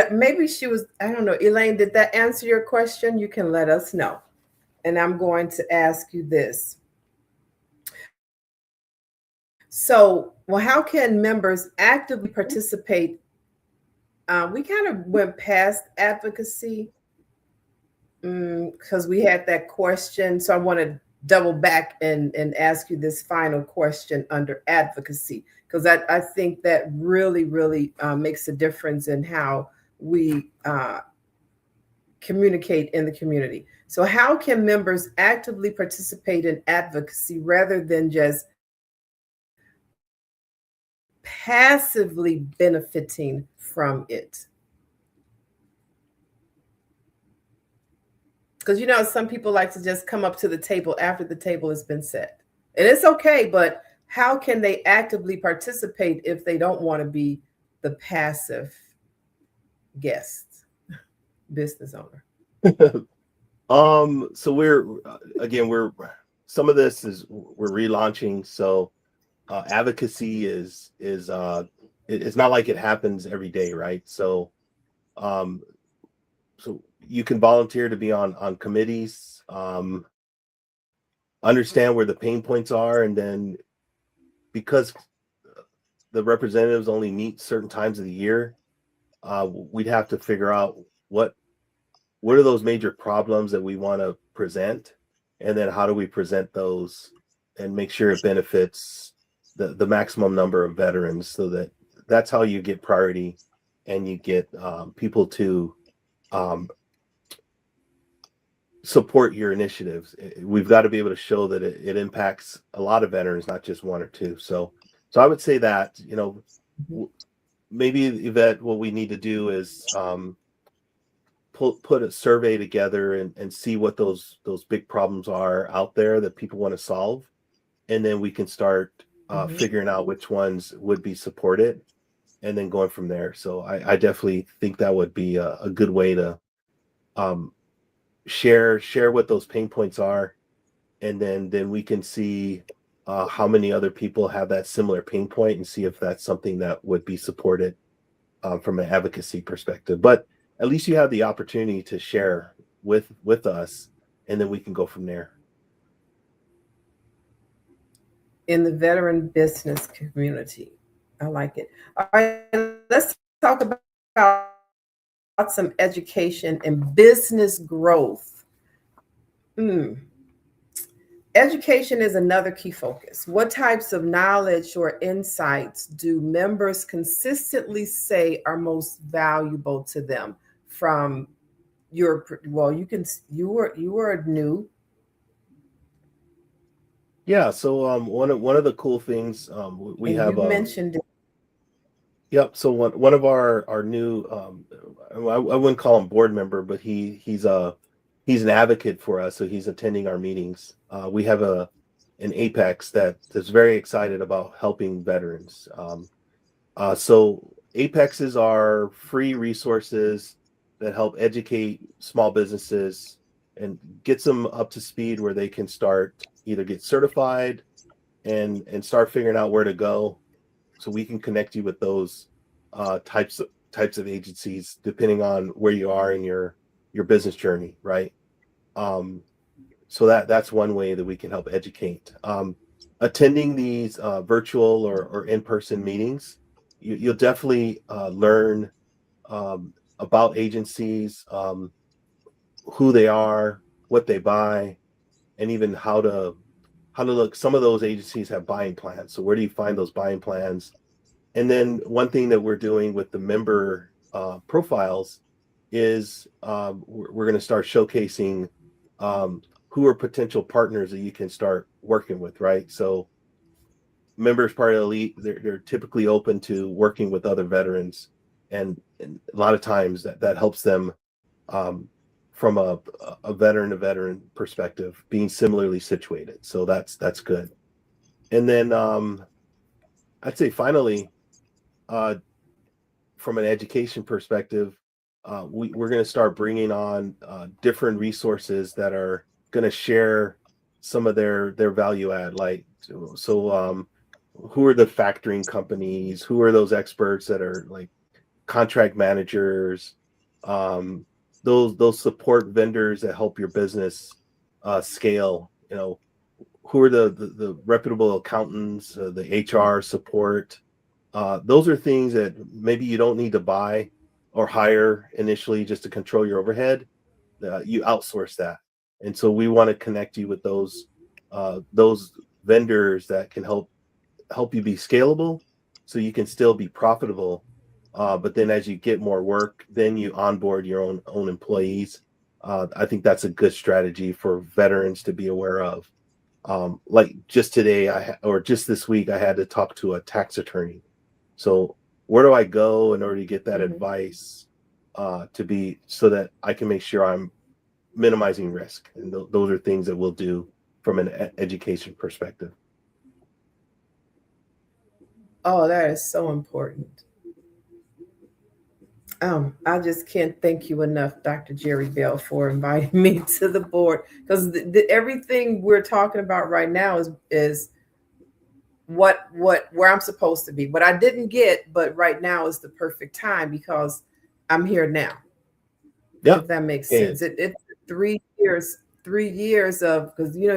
Speaker 1: Maybe she was, I don't know, Elaine, did that answer your question? You can let us know. And I'm going to ask you this. So, well, how can members actively participate? We kind of went past advocacy because we had that question. So I want to double back and ask you this final question under advocacy, because I think that really, really makes a difference in how we communicate in the community. So how can members actively participate in advocacy rather than just passively benefiting from it? Because, some people like to just come up to the table after the table has been set. And it's okay, but how can they actively participate if they don't want to be the passive guest, business owner?
Speaker 2: So we're some of this is we're relaunching. So advocacy is it's not like it happens every day, right? So so you can volunteer to be on committees, understand where the pain points are, and then because the representatives only meet certain times of the year, we'd have to figure out what are those major problems that we want to present, and then how do we present those and make sure it benefits the maximum number of veterans, so that's how you get priority and you get people to support your initiatives. We've got to be able to show that it impacts a lot of veterans, not just one or two. So I would say that, maybe, Yvette, what we need to do is put a survey together and see what those big problems are out there that people want to solve, and then we can start figuring out which ones would be supported, and then going from there. So I definitely think that would be a good way to share what those pain points are, and then we can see how many other people have that similar pain point, and see if that's something that would be supported from an advocacy perspective. But at least you have the opportunity to share with us, and then we can go from there.
Speaker 1: In the veteran business community. I like it. All right, let's talk about some education and business growth. Education is another key focus. What types of knowledge or insights do members consistently say are most valuable to them from your, you were new.
Speaker 2: Yeah. So one of the cool things we
Speaker 1: and
Speaker 2: have
Speaker 1: you mentioned it.
Speaker 2: Yep. So one of our new I wouldn't call him board member, but he's an advocate for us. So he's attending our meetings. We have an Apex that's very excited about helping veterans. So Apexes are free resources that help educate small businesses and gets them up to speed where they can start either get certified and start figuring out where to go. So we can connect you with those types of agencies depending on where you are in your business journey, right? So that's one way that we can help educate. Attending these virtual or in-person meetings, you'll definitely learn about agencies, who they are, what they buy, and even how to look. Some of those agencies have buying plans. So where do you find those buying plans? And then one thing that we're doing with the member profiles is we're going to start showcasing who are potential partners that you can start working with, right? So members part of Elite, they're typically open to working with other veterans, and a lot of times that helps them from a veteran to veteran perspective, being similarly situated. So that's good. And then I'd say finally, from an education perspective, we're going to start bringing on different resources that are going to share some of their value add. Like, so who are the factoring companies? Who are those experts that are like contract managers? Those support vendors that help your business scale. Who are the reputable accountants, the HR support? Those are things that maybe you don't need to buy or hire initially just to control your overhead. You outsource that, and so we want to connect you with those vendors that can help you be scalable, so you can still be profitable. But then as you get more work, then you onboard your own employees. I think that's a good strategy for veterans to be aware of. Like just today, or just this week, I had to talk to a tax attorney. So where do I go in order to get that advice so that I can make sure I'm minimizing risk? And those are things that we'll do from an education perspective.
Speaker 1: Oh, that is so important. I just can't thank you enough, Dr. Jerry Bell, for inviting me to the board, because everything we're talking about right now is where I'm supposed to be. What I didn't get, but right now is the perfect time because I'm here now.
Speaker 2: Yeah,
Speaker 1: if that makes sense. It's 3 years, 3 years of, because you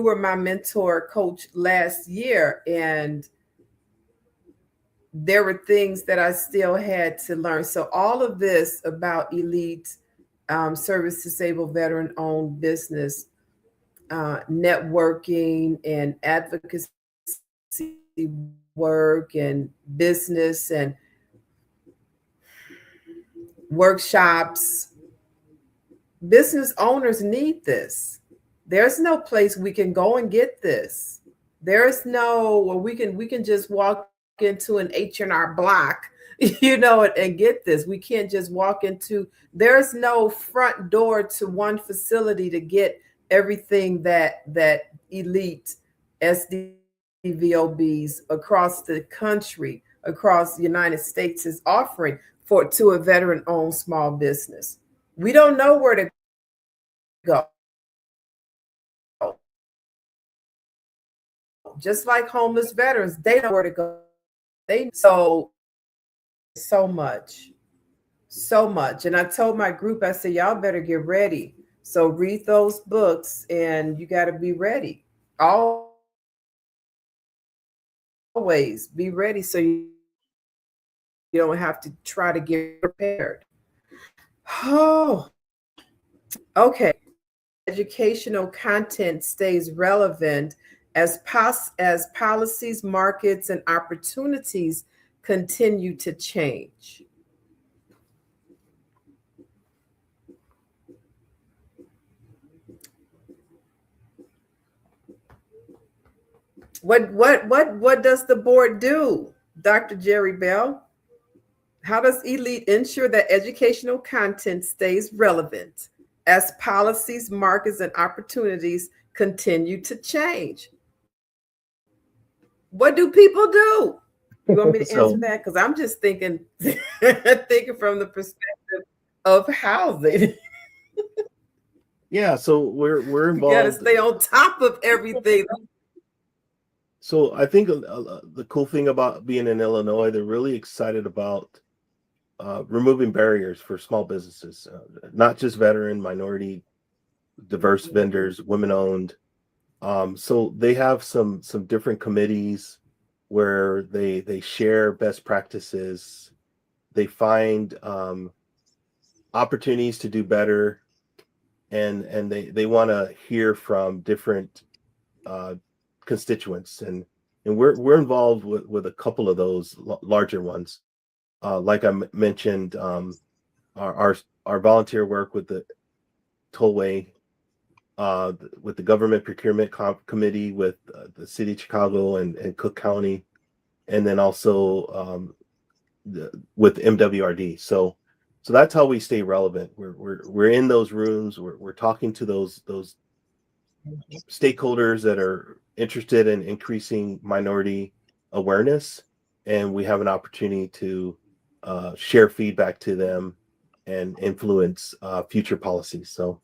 Speaker 1: were my mentor coach last year, and there were things that I still had to learn. So all of this about Elite, service disabled veteran owned business, networking and advocacy work and business and workshops. Business owners need this. There's no place we can go and get this. There's no where we can just walk into an H&R Block, and get this. We can't just walk into. There's no front door to one facility to get everything that Elite SDVOBs across the country, across the United States is offering to a veteran-owned small business. We don't know where to go. Just like homeless veterans, they know where to go. So much. And I told my group, I said, y'all better get ready. So read those books, and you got to be ready. Always be ready, so you don't have to try to get prepared. Oh, okay. Educational content stays relevant as policies, markets, and opportunities continue to change. What does the board do, Dr. Jerry Bell? How does Elite ensure that educational content stays relevant as policies, markets, and opportunities continue to change? What do people do? You want me to answer
Speaker 2: So
Speaker 1: that? Because I'm just thinking, thinking from the perspective of housing.
Speaker 2: yeah, so we're
Speaker 1: We got to
Speaker 2: involved.
Speaker 1: stay on top of everything.
Speaker 2: So I think the cool thing about being in Illinois, they're really excited about removing barriers for small businesses, not just veteran, minority, diverse vendors, women owned. So they have some different committees where they share best practices. They find opportunities to do better, and they want to hear from different uh, constituents, and we're involved with a couple of those larger ones. Like I mentioned, our, our our volunteer work with the tollway, with the government procurement committee, with the city of Chicago and Cook County, and then also with MWRD. So that's how we stay relevant. We're in those rooms. We're talking to those stakeholders that are interested in increasing minority awareness, and we have an opportunity to share feedback to them and influence future policies. So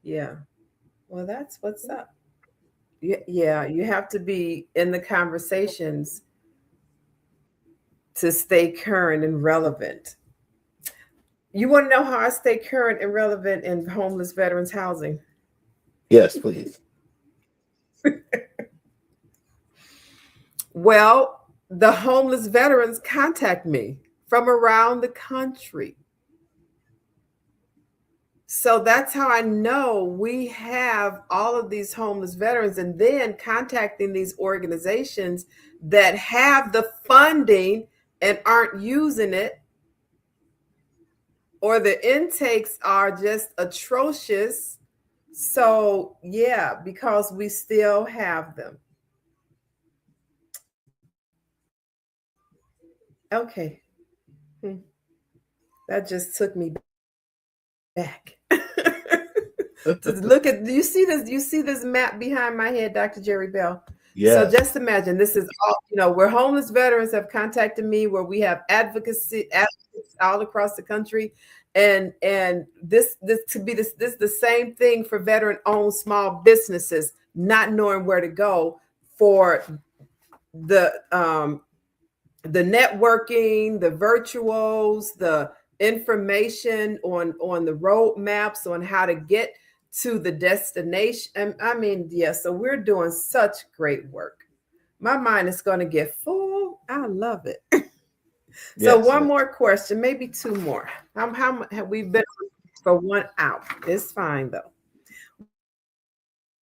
Speaker 1: Yeah. Well, that's what's up. Yeah, you have to be in the conversations to stay current and relevant. You want to know how I stay current and relevant in homeless veterans housing?
Speaker 2: yes, please.
Speaker 1: Well, the homeless veterans contact me from around the country. So that's how I know we have all of these homeless veterans, and then contacting these organizations that have the funding and aren't using it, or the intakes are just atrocious. So, yeah, because we still have them. Okay. Hmm. That just took me back. To look at, do you see this? Do you see this map behind my head, Dr. Jerry Bell? So
Speaker 2: Yes.
Speaker 1: just imagine, this is all, where homeless veterans have contacted me, where we have advocates all across the country. And this to be this the same thing for veteran owned small businesses not knowing where to go for the the networking, the virtuals, the information on the road maps on how to get to the destination. And I mean, yeah, so we're doing such great work. My mind is going to get full. I love it. So
Speaker 2: Yes.
Speaker 1: one
Speaker 2: Yes.
Speaker 1: more question, maybe two more. How have we been for 1 hour? It's fine though.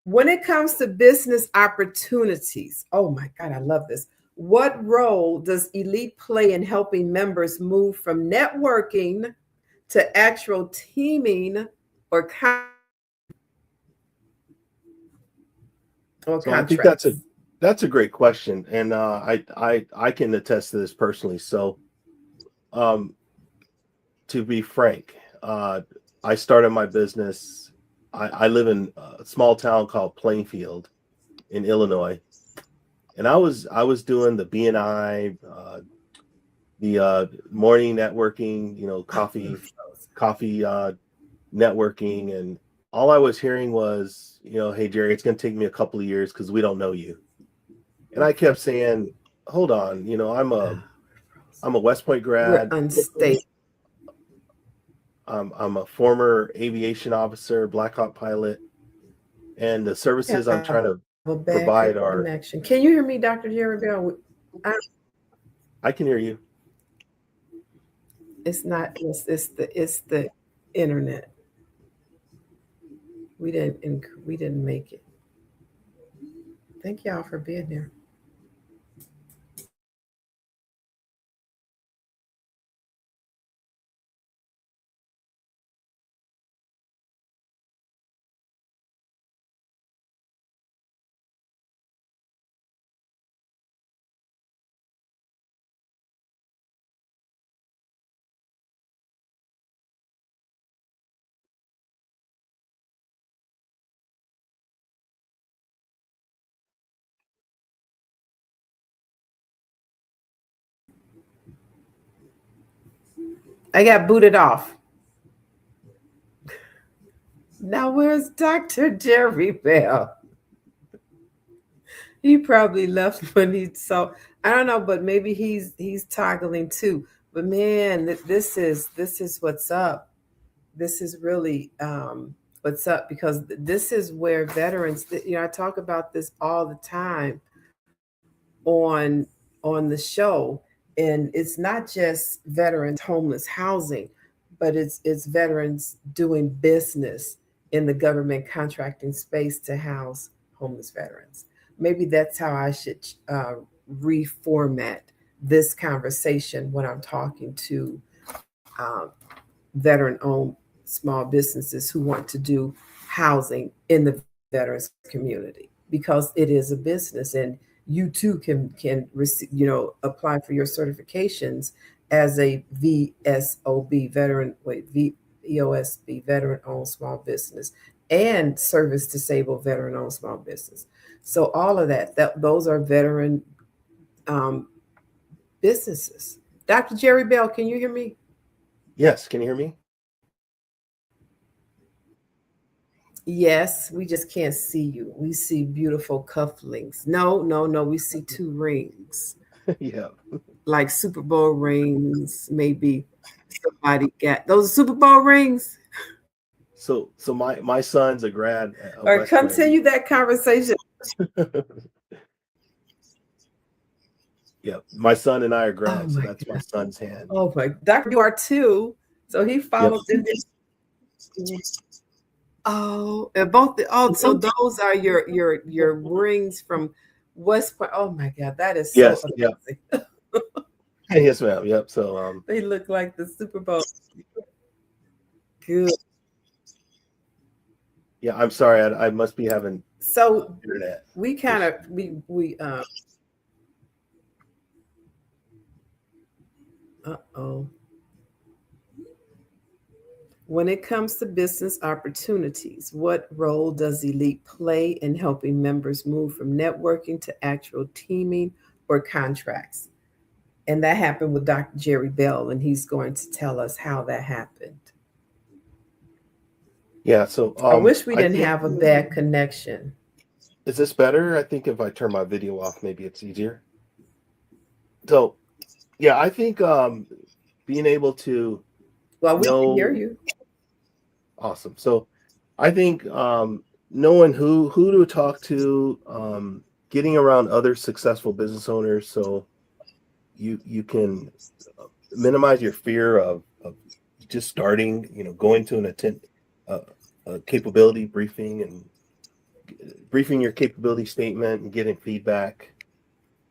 Speaker 1: When it comes to business opportunities, oh my God, I love this. What role does Elite play in helping members move from networking to actual teaming or,
Speaker 2: So I think
Speaker 1: contracts?
Speaker 2: that's a great question, and I can attest to this personally. So um, to be frank, I started my business. I live in a small town called Plainfield in Illinois, and I was doing the BNI, the morning networking, coffee networking, and all I was hearing was, hey Jerry, it's going to take me a couple of years because we don't know you. And I kept saying, hold on, I'm a West Point
Speaker 1: We're
Speaker 2: grad.
Speaker 1: unstable.
Speaker 2: I'm a former aviation officer, Black Hawk pilot, and the services I'm
Speaker 1: Have
Speaker 2: trying to
Speaker 1: a bad
Speaker 2: provide are.
Speaker 1: connection. Can you hear me, Dr. Jerry Bell? I-
Speaker 2: I can hear you.
Speaker 1: It's not. It's the internet. We didn't make it. Thank y'all for being here. I got booted off. Now where's Dr. Jerry Bell? He probably left when he saw. I don't know, but maybe he's toggling too. But man, this is what's up. This is really what's up, because this is where veterans. I talk about this all the time on the show, and it's not just veterans homeless housing, but it's veterans doing business in the government contracting space to house homeless veterans. Maybe that's how I should reformat this conversation when I'm talking to um, veteran-owned small businesses who want to do housing in the veterans community, because it is a business, and you too can receive, apply for your certifications as a VSOB VEOSB veteran-owned small business, and service disabled veteran-owned small business. So all of that those are veteran businesses. Dr. Jerry Bell, can you hear me?
Speaker 2: Yes, can you hear me?
Speaker 1: Yes, we just can't see you. We see beautiful cufflinks. No, we see two rings,
Speaker 2: Yeah.
Speaker 1: like Super Bowl rings. Maybe somebody got those Super Bowl rings.
Speaker 2: So my son's a grad.
Speaker 1: Or continue that conversation.
Speaker 2: Yeah, my son and I are grads,
Speaker 1: Oh
Speaker 2: so
Speaker 1: my
Speaker 2: that's
Speaker 1: God.
Speaker 2: my son's hand.
Speaker 1: Oh my, Dr. You are too. So he followed in this. Oh, and both so those are your rings from West Point. Oh my God, that is so
Speaker 2: Yes,
Speaker 1: amazing.
Speaker 2: yep. Yes, ma'am. Yep. So
Speaker 1: They look like the Super Bowl. Good.
Speaker 2: yeah, I'm sorry, I must be having
Speaker 1: So
Speaker 2: internet.
Speaker 1: we kind of we uh-oh. When it comes to business opportunities, what role does Elite play in helping members move from networking to actual teaming or contracts? And that happened with Dr. Jerry Bell, and he's going to tell us how that happened.
Speaker 2: Yeah, so
Speaker 1: I wish we didn't have a bad connection.
Speaker 2: Is this better? I think if I turn my video off, maybe it's easier. So yeah, I think being able to
Speaker 1: Well, we can hear you.
Speaker 2: Awesome. So I think knowing who to talk to, getting around other successful business owners, so you can minimize your fear of just starting, going to a capability briefing and briefing your capability statement and getting feedback,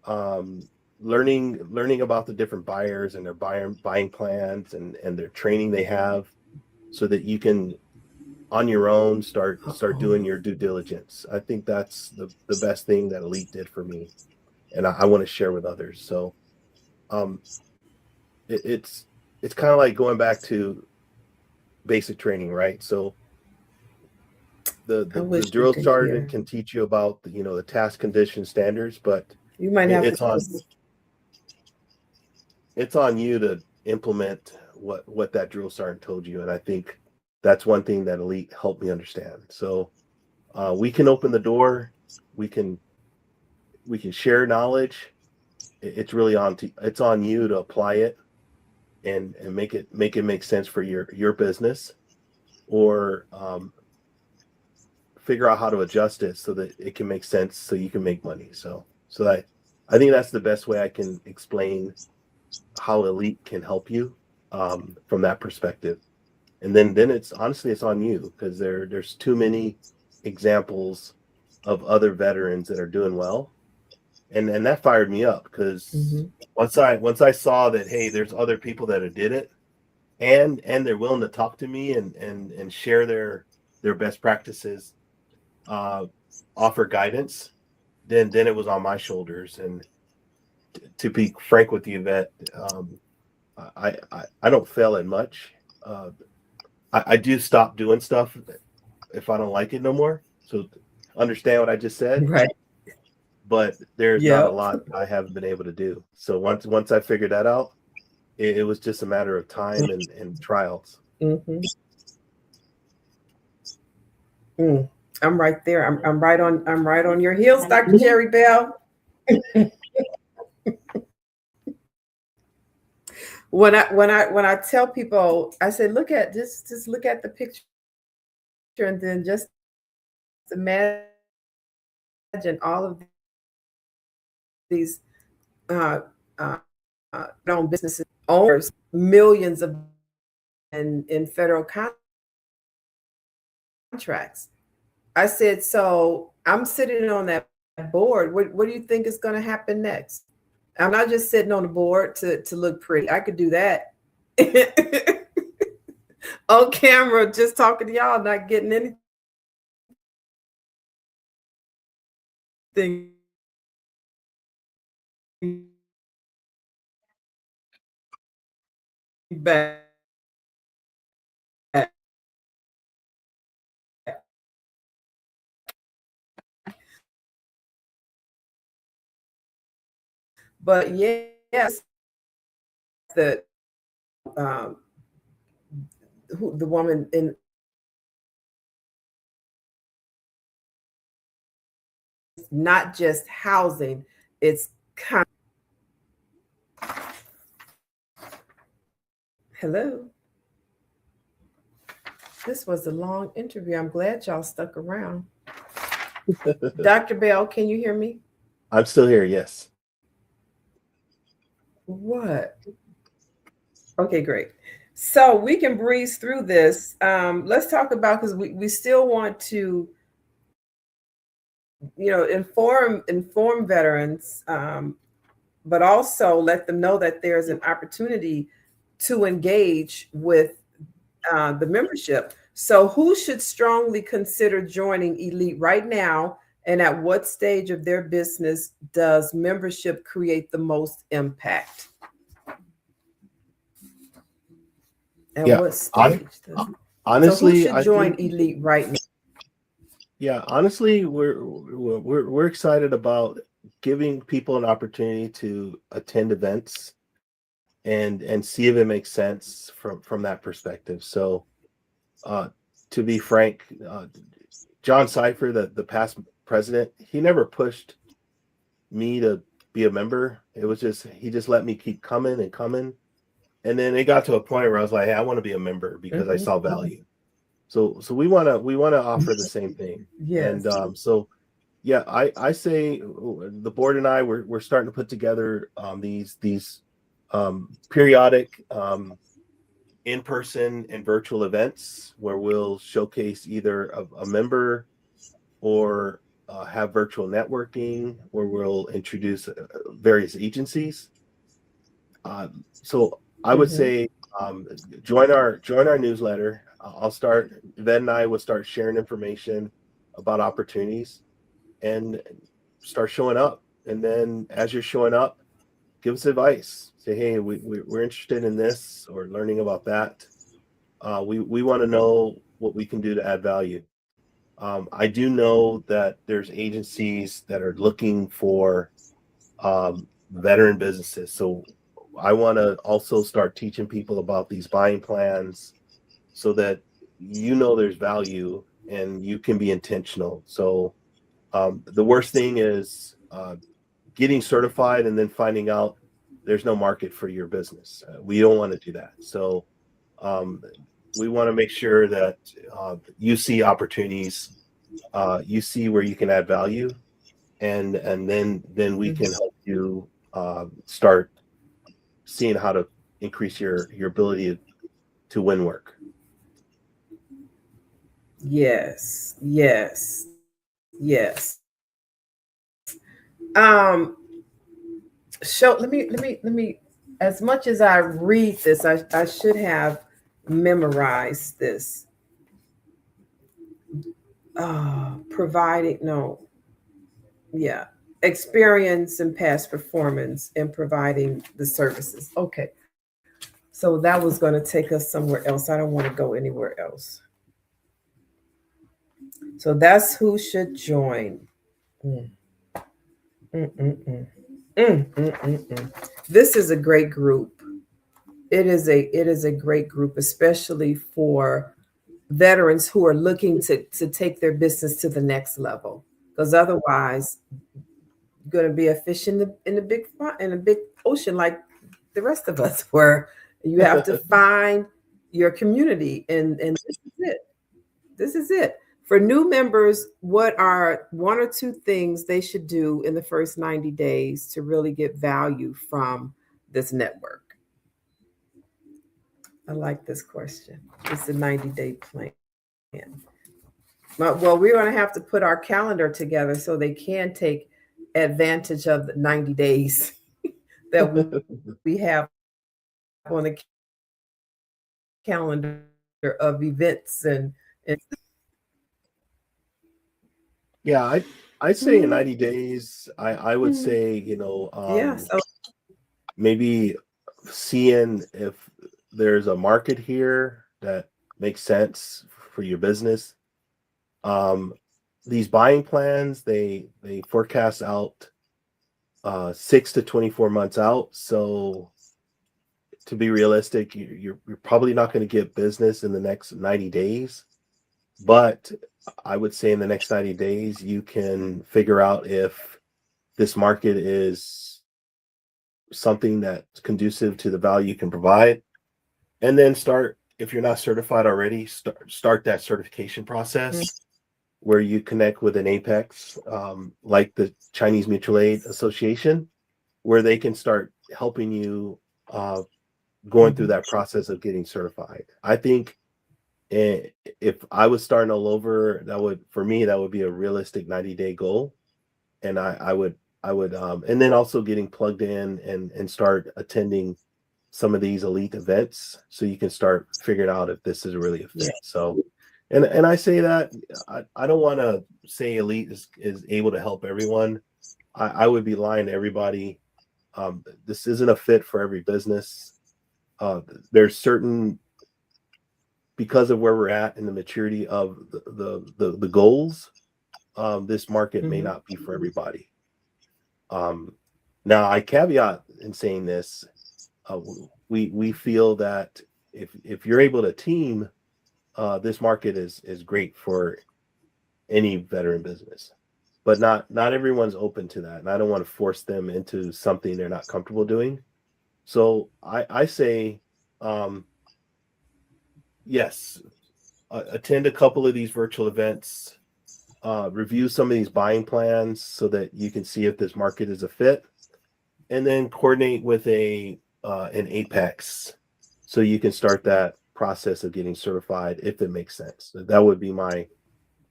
Speaker 2: learning about the different buyers and their buying plans and their training they have, so that you can on your own start doing your due diligence. I think that's the best thing that Elite did for me, and I want to share with others. So it's kind of like going back to basic training, right? So the drill sergeant can teach you about the task condition standards, but
Speaker 1: you might have
Speaker 2: it's on you to implement what that drill sergeant told you. And I think that's one thing that Elite helped me understand. So we can open the door, we can share knowledge. It's really it's on you to apply it and make it make sense for your business, or figure out how to adjust it so that it can make sense, so you can make money. So I think that's the best way I can explain how Elite can help you from that perspective. And then it's honestly, it's on you, because there's too many examples of other veterans that are doing well, and that fired me up, because once I saw that, hey, there's other people that did it, and they're willing to talk to me and share their best practices, offer guidance, then it was on my shoulders. And to be frank with you, Yvette, I don't fail at much. I do stop doing stuff if I don't like it no more. So understand what I just said,
Speaker 1: right?
Speaker 2: But there's not a lot I haven't been able to do. So once I figured that out, it was just a matter of time and trials.
Speaker 1: Mm-hmm. I'm right there. I'm right on your heels, Dr. Jerry Bell. When I tell people, I say, look at just look at the picture, and then just imagine all of these own businesses, owners, millions of in federal contracts. I said, so I'm sitting on that board. What do you think is going to happen next? I'm not just sitting on the board to look pretty. I could do that on camera, just talking to y'all, not getting anything back. But yes, the the woman in not just housing, it's hello. This was a long interview. I'm glad y'all stuck around. Dr. Bell, can you hear me?
Speaker 2: I'm still here, yes.
Speaker 1: What? Okay, great. So we can breeze through this. Let's talk about, because we still want to, inform veterans, but also let them know that there's an opportunity to engage with the membership. So who should strongly consider joining Elite right now? And at what stage of their business does membership create the most impact? At what stage?
Speaker 2: Honestly,
Speaker 1: so who should join Elite right now?
Speaker 2: Yeah, honestly, we're excited about giving people an opportunity to attend events and see if it makes sense from that perspective. So, to be frank, John Cipher, the past president, he never pushed me to be a member. It was just he just let me keep coming and coming, and then it got to a point where I was like, hey, I want to be a member because I saw value. So we want to offer the same thing.
Speaker 1: Yes.
Speaker 2: And so yeah, I say the board and I we're starting to put together these periodic in-person and virtual events where we'll showcase either a member or have virtual networking where we'll introduce various agencies. So I would say join our newsletter. Yvette and I will start sharing information about opportunities and start showing up. And then as you're showing up, give us advice. Say, hey, we're interested in this or learning about that. We want to know what we can do to add value. I do know that there's agencies that are looking for veteran businesses. So I want to also start teaching people about these buying plans so that there's value and you can be intentional. So the worst thing is getting certified and then finding out there's no market for your business. We don't want to do that. So we want to make sure that you see opportunities, you see where you can add value, and then we can help you start seeing how to increase your ability to win work.
Speaker 1: Yes. So let me as much as I read this, I should have memorized this. Experience and past performance in providing the services. Okay. So that was going to take us somewhere else. I don't want to go anywhere else. So that's who should join. This is a great group. it is a great group, especially for veterans who are looking to take their business to the next level. Because otherwise, you're going to be a fish in the in a big ocean like the rest of us, where you have to find your community, and this is it. This is it. For new members, what are one or two things they should do in the first 90 days to really get value from this network? I like this question. It's a 90-day plan. Well, we're going to have to put our calendar together so they can take advantage of the 90 days that we have on the calendar of events and
Speaker 2: Yeah, I say in 90 days, I would say,
Speaker 1: yeah, so
Speaker 2: maybe seeing if there's a market here that makes sense for your business. These buying plans, they forecast out 6 to 24 months out. So to be realistic, you're probably not going to get business in the next 90 days. But I would say in the next 90 days, you can figure out if this market is something that's conducive to the value you can provide. And then start, if you're not certified already, start that certification process where you connect with an apex, like the Chinese Mutual Aid Association, where they can start helping you going through that process of getting certified. I think if I was starting all over, for me, that would be a realistic 90-day goal. And I would, and then also getting plugged in and start attending some of these elite events so you can start figuring out if this is really a fit. So, and I say that I don't want to say elite is able to help everyone. I would be lying to everybody. This isn't a fit for every business. There's certain, because of where we're at in the maturity of the goals, this market may not be for everybody. Now I caveat in saying this, we feel that if you're able to team, this market is great for any veteran business, but not everyone's open to that, and I don't want to force them into something they're not comfortable doing. So I say, yes, attend a couple of these virtual events, review some of these buying plans so that you can see if this market is a fit, and then coordinate with an apex so you can start that process of getting certified if it makes sense. That would be my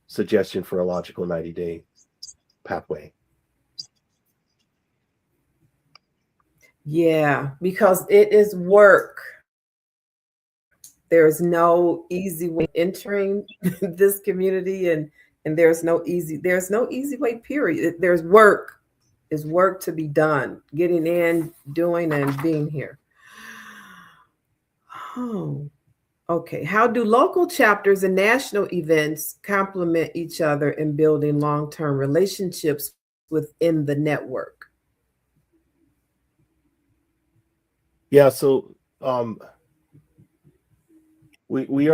Speaker 2: suggestion for a logical 90-day pathway.
Speaker 1: Yeah, because it is work. There's no easy way entering this community, and there's no easy way, period. There's work. There's work to be done, getting in, doing, and being here. Oh, okay. How do local chapters and national events complement each other in building long-term relationships within the network?
Speaker 2: Yeah, so we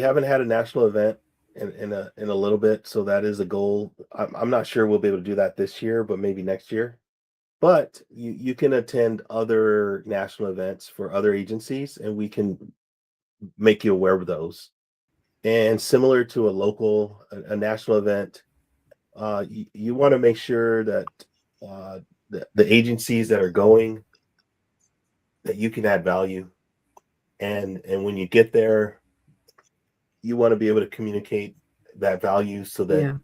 Speaker 2: haven't had a national event in a little bit, so that is a goal. I'm not sure we'll be able to do that this year, but maybe next year. But you can attend other national events for other agencies, and we can make you aware of those. And similar to a national event, you want to make sure that the agencies that are going, that you can add value. And when you get there, you want to be able to communicate that value so that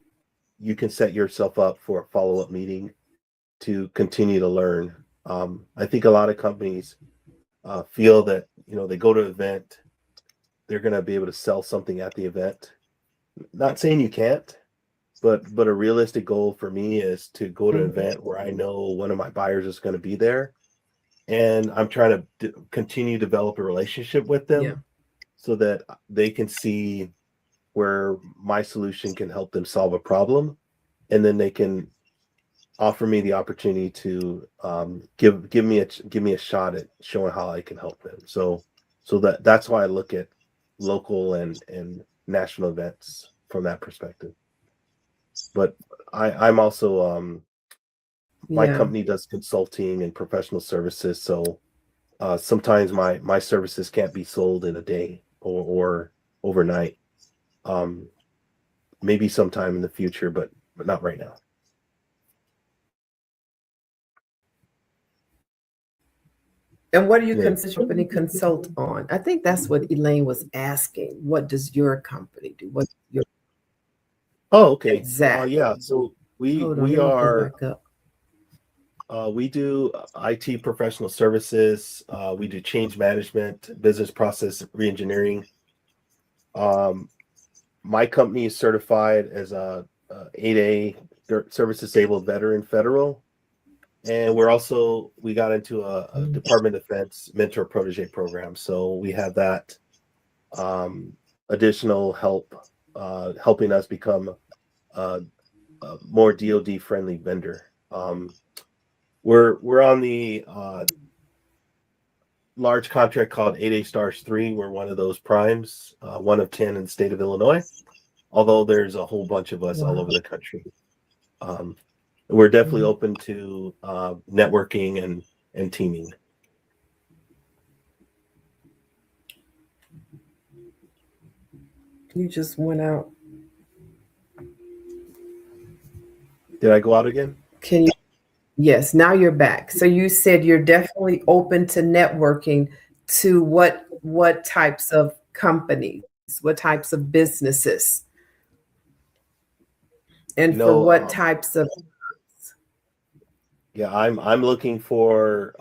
Speaker 2: you can set yourself up for a follow-up meeting to continue to learn. I think a lot of companies feel that, they go to an event, they're going to be able to sell something at the event. Not saying you can't, but a realistic goal for me is to go to an event where I know one of my buyers is going to be there, and I'm trying to continue to develop a relationship with them so that they can see where my solution can help them solve a problem, and then they can offer me the opportunity to give me a shot at showing how I can help them. So that's why I look at local and national events from that perspective. But I'm also my
Speaker 1: Yeah.
Speaker 2: company does consulting and professional services, so sometimes my services can't be sold in a day or overnight. Maybe sometime in the future, but not right now.
Speaker 1: And what do you
Speaker 2: Yeah.
Speaker 1: consider your company consult on? I think that's what Elaine was asking. What does your company do? What's your
Speaker 2: Oh, okay.
Speaker 1: exact?
Speaker 2: Yeah. So
Speaker 1: Hold on,
Speaker 2: we
Speaker 1: let me go
Speaker 2: are
Speaker 1: back up.
Speaker 2: we do IT professional services. We do change management, business process reengineering. Um, my company is certified as a 8A service disabled veteran federal, and we got into a Department of Defense mentor protege program. So we have that additional help helping us become a more DoD friendly vendor. We're on the large contract called 8A Stars 3. We're one of those primes, one of 10 in the state of Illinois, although there's a whole bunch of us all
Speaker 1: Wow.
Speaker 2: over the country. We're definitely open to networking and teaming.
Speaker 1: You just went out.
Speaker 2: Did I go out again?
Speaker 1: Can you? Yes, now you're back. So you said you're definitely open to networking to what types of companies, what types of businesses,
Speaker 2: You
Speaker 1: and for
Speaker 2: know,
Speaker 1: what types of
Speaker 2: yeah, I'm looking for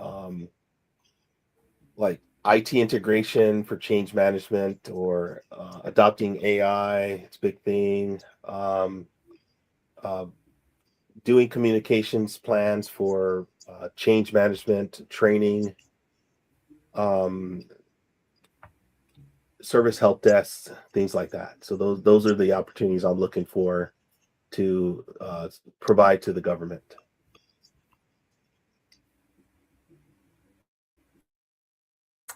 Speaker 2: like IT integration for change management or adopting AI. It's a big thing. Uh, Doing communications plans for change management training, um, service help desks, things like that. So those are the opportunities I'm looking for to provide to the government.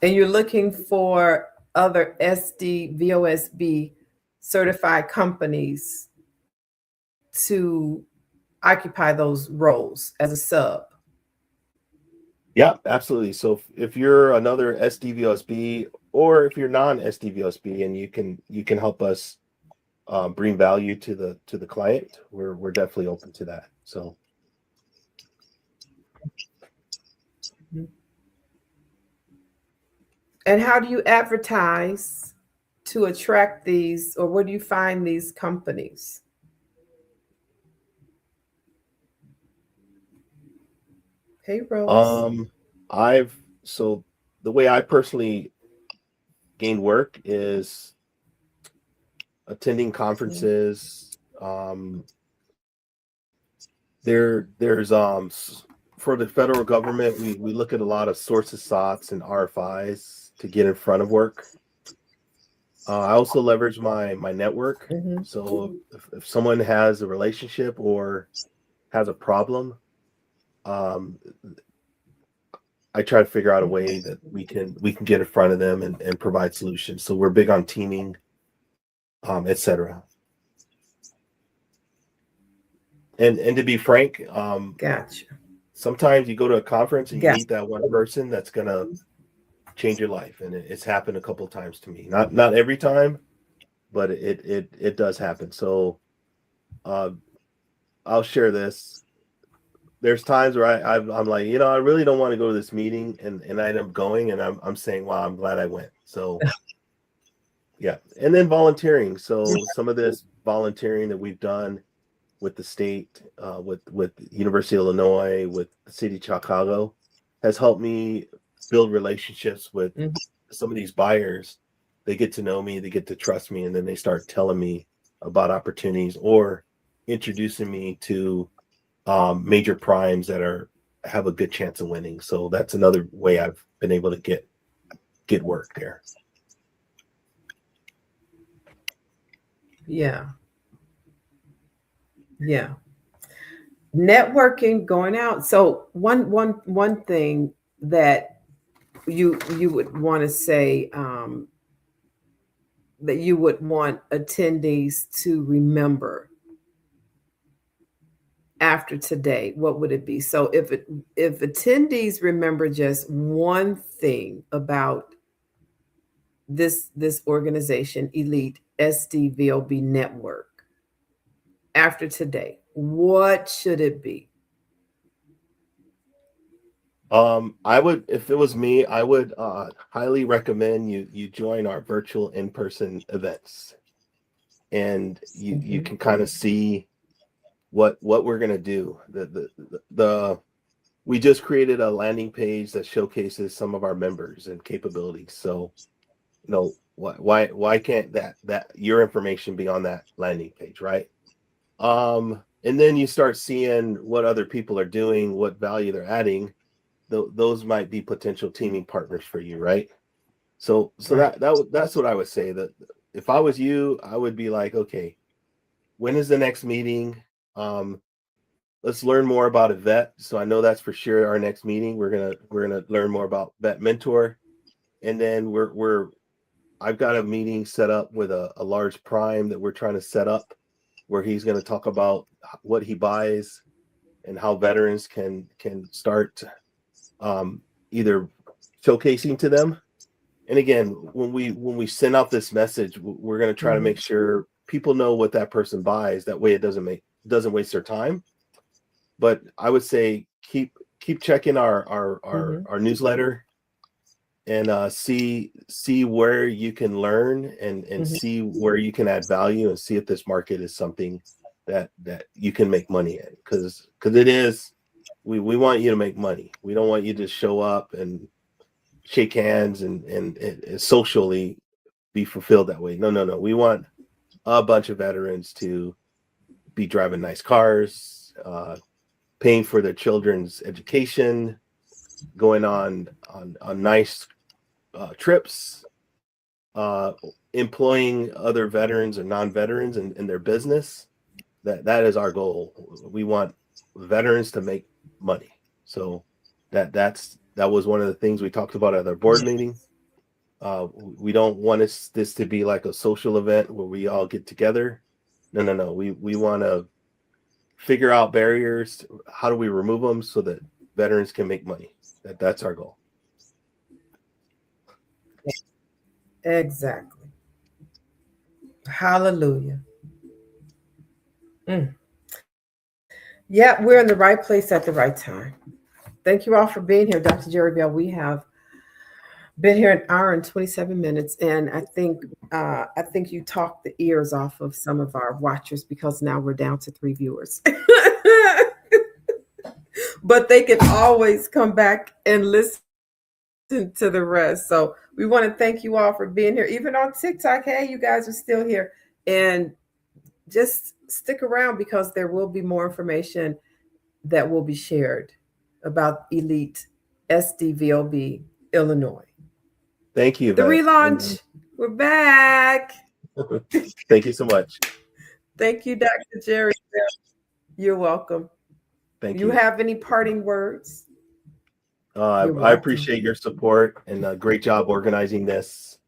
Speaker 1: and you're looking for other SDVOSB certified companies to occupy those roles as a sub.
Speaker 2: Yeah, absolutely. So if you're another SDVOSB or if you're non-SDVOSB and you can help us bring value to the client, we're definitely open to that. So
Speaker 1: And how do you advertise to attract these, or where do you find these companies? Payrolls.
Speaker 2: I've so the way I personally gain work is attending conferences. There's for the federal government, we look at a lot of sources, SOTs, and RFIs to get in front of work. I also leverage my network.
Speaker 1: Mhm.
Speaker 2: So if someone has a relationship or has a problem, um, I try to figure out a way that we can get in front of them and provide solutions. So we're big on teaming, etc. And to be frank,
Speaker 1: Gotcha.
Speaker 2: sometimes you go to a conference and you
Speaker 1: Gotcha.
Speaker 2: meet that one person that's gonna change your life, and it's happened a couple of times to me. Not every time, but it does happen. So uh, I'll share this. There's times where I'm like, I really don't want to go to this meeting, and I end up going, and I'm saying, wow, I'm glad I went. So yeah, and then volunteering. So some of this volunteering that we've done with the state, with University of Illinois, with the city of Chicago, has helped me build relationships with
Speaker 1: Mhm.
Speaker 2: some of these buyers. They get to know me, they get to trust me, and then they start telling me about opportunities or introducing me to major primes that have a good chance of winning. So that's another way I've been able to get work there.
Speaker 1: Yeah. Yeah. networking, going out. So one thing that you would want to say, that you would want attendees to remember after today, what would it be? So if attendees remember just one thing about this organization, Elite SDVOB Network, after today, what should it be?
Speaker 2: I would, if it was me, I would highly recommend you join our virtual in-person events, and you can kind of see what we're gonna do. We just created a landing page that showcases some of our members and capabilities. So, why can't that your information be on that landing page, right? And then you start seeing what other people are doing, what value they're adding. Those might be potential teaming partners for you, right? So
Speaker 1: Right.
Speaker 2: that's what I would say. That if I was you, I would be like, okay, when is the next meeting? Let's learn more about Yvette. So I know that's for sure our next meeting. We're gonna learn more about VetMentor, and then I've got a meeting set up with a large prime that we're trying to set up, where he's going to talk about what he buys and how veterans can start either showcasing to them. And again, when we send out this message, we're going to try to make sure people know what that person buys. That way, it doesn't waste their time. But I would say keep checking our newsletter, and see where you can learn, and see where you can add value, and see if this market is something that you can make money in, because it is. We want you to make money. We don't want you to show up and shake hands and socially be fulfilled that way. No. We want a bunch of veterans to be driving nice cars, paying for their children's education, going on nice trips, employing other veterans or non-veterans in their business. That is our goal. We want veterans to make money. So that was one of the things we talked about at our board meeting. We don't want this to be like a social event where we all get together. No. We want to figure out barriers. How do we remove them so that veterans can make money? That's our goal.
Speaker 1: Exactly. Hallelujah. Yeah, we're in the right place at the right time. Thank you all for being here, Dr. Jerry Bell. We have been here an hour and 27 minutes, and I think you talked the ears off of some of our watchers, because now we're down to 3 viewers. But they can always come back and listen to the rest. So we want to thank you all for being here, even on TikTok. Hey, you guys are still here, and just stick around, because there will be more information that will be shared about Elite SDVOB Illinois.
Speaker 2: Thank you,
Speaker 1: The
Speaker 2: Yvette.
Speaker 1: relaunch. We're back.
Speaker 2: Thank you so much.
Speaker 1: Thank you, Dr. Jerry. You're welcome.
Speaker 2: Thank
Speaker 1: You
Speaker 2: you.
Speaker 1: have any parting words?
Speaker 2: I appreciate your support, and great job organizing this.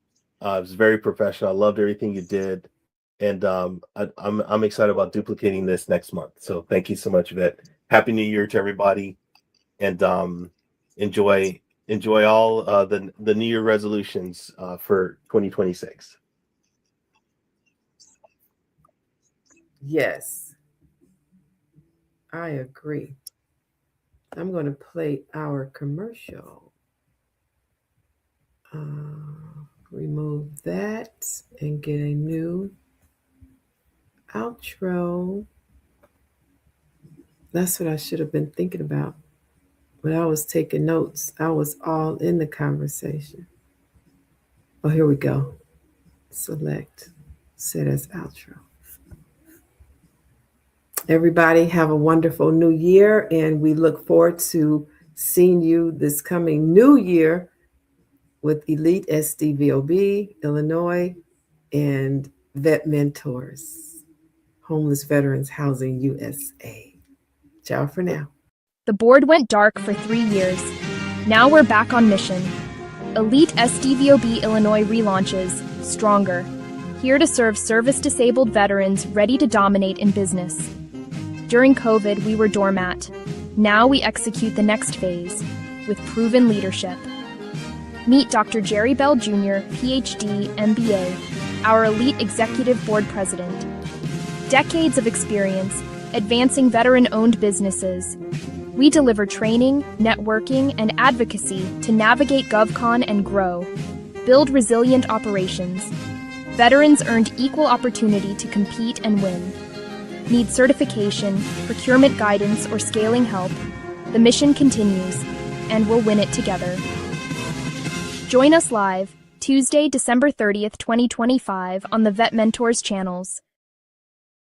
Speaker 2: It was very professional. I loved everything you did, and I'm excited about duplicating this next month. So thank you so much, Yvette. Happy New Year to everybody, and enjoy all the New Year resolutions for 2026.
Speaker 1: Yes, I agree. I'm going to play our commercial. Remove that and get a new outro. That's what I should have been thinking about when I was taking notes. I was all in the conversation. Oh, here we go. Select, set as outro. Everybody have a wonderful new year, and we look forward to seeing you this coming new year with Elite SDVOB Illinois and VetMentors, Homeless Veterans Housing USA. Ciao for now.
Speaker 3: The board went dark for 3 years. Now we're back on mission. Elite SDVOB Illinois relaunches, stronger. Here to serve service-disabled veterans ready to dominate in business. During COVID, we were doormat. Now we execute the next phase with proven leadership. Meet Dr. Jerry Bell Jr., PhD, MBA, our elite executive board president. Decades of experience advancing veteran-owned businesses. We deliver training, networking, and advocacy to navigate GovCon and grow. Build resilient operations. Veterans earned equal opportunity to compete and win. Need certification, procurement guidance, or scaling help? The mission continues, and we'll win it together. Join us live, Tuesday, December 30th, 2025, on the VetMentors channels.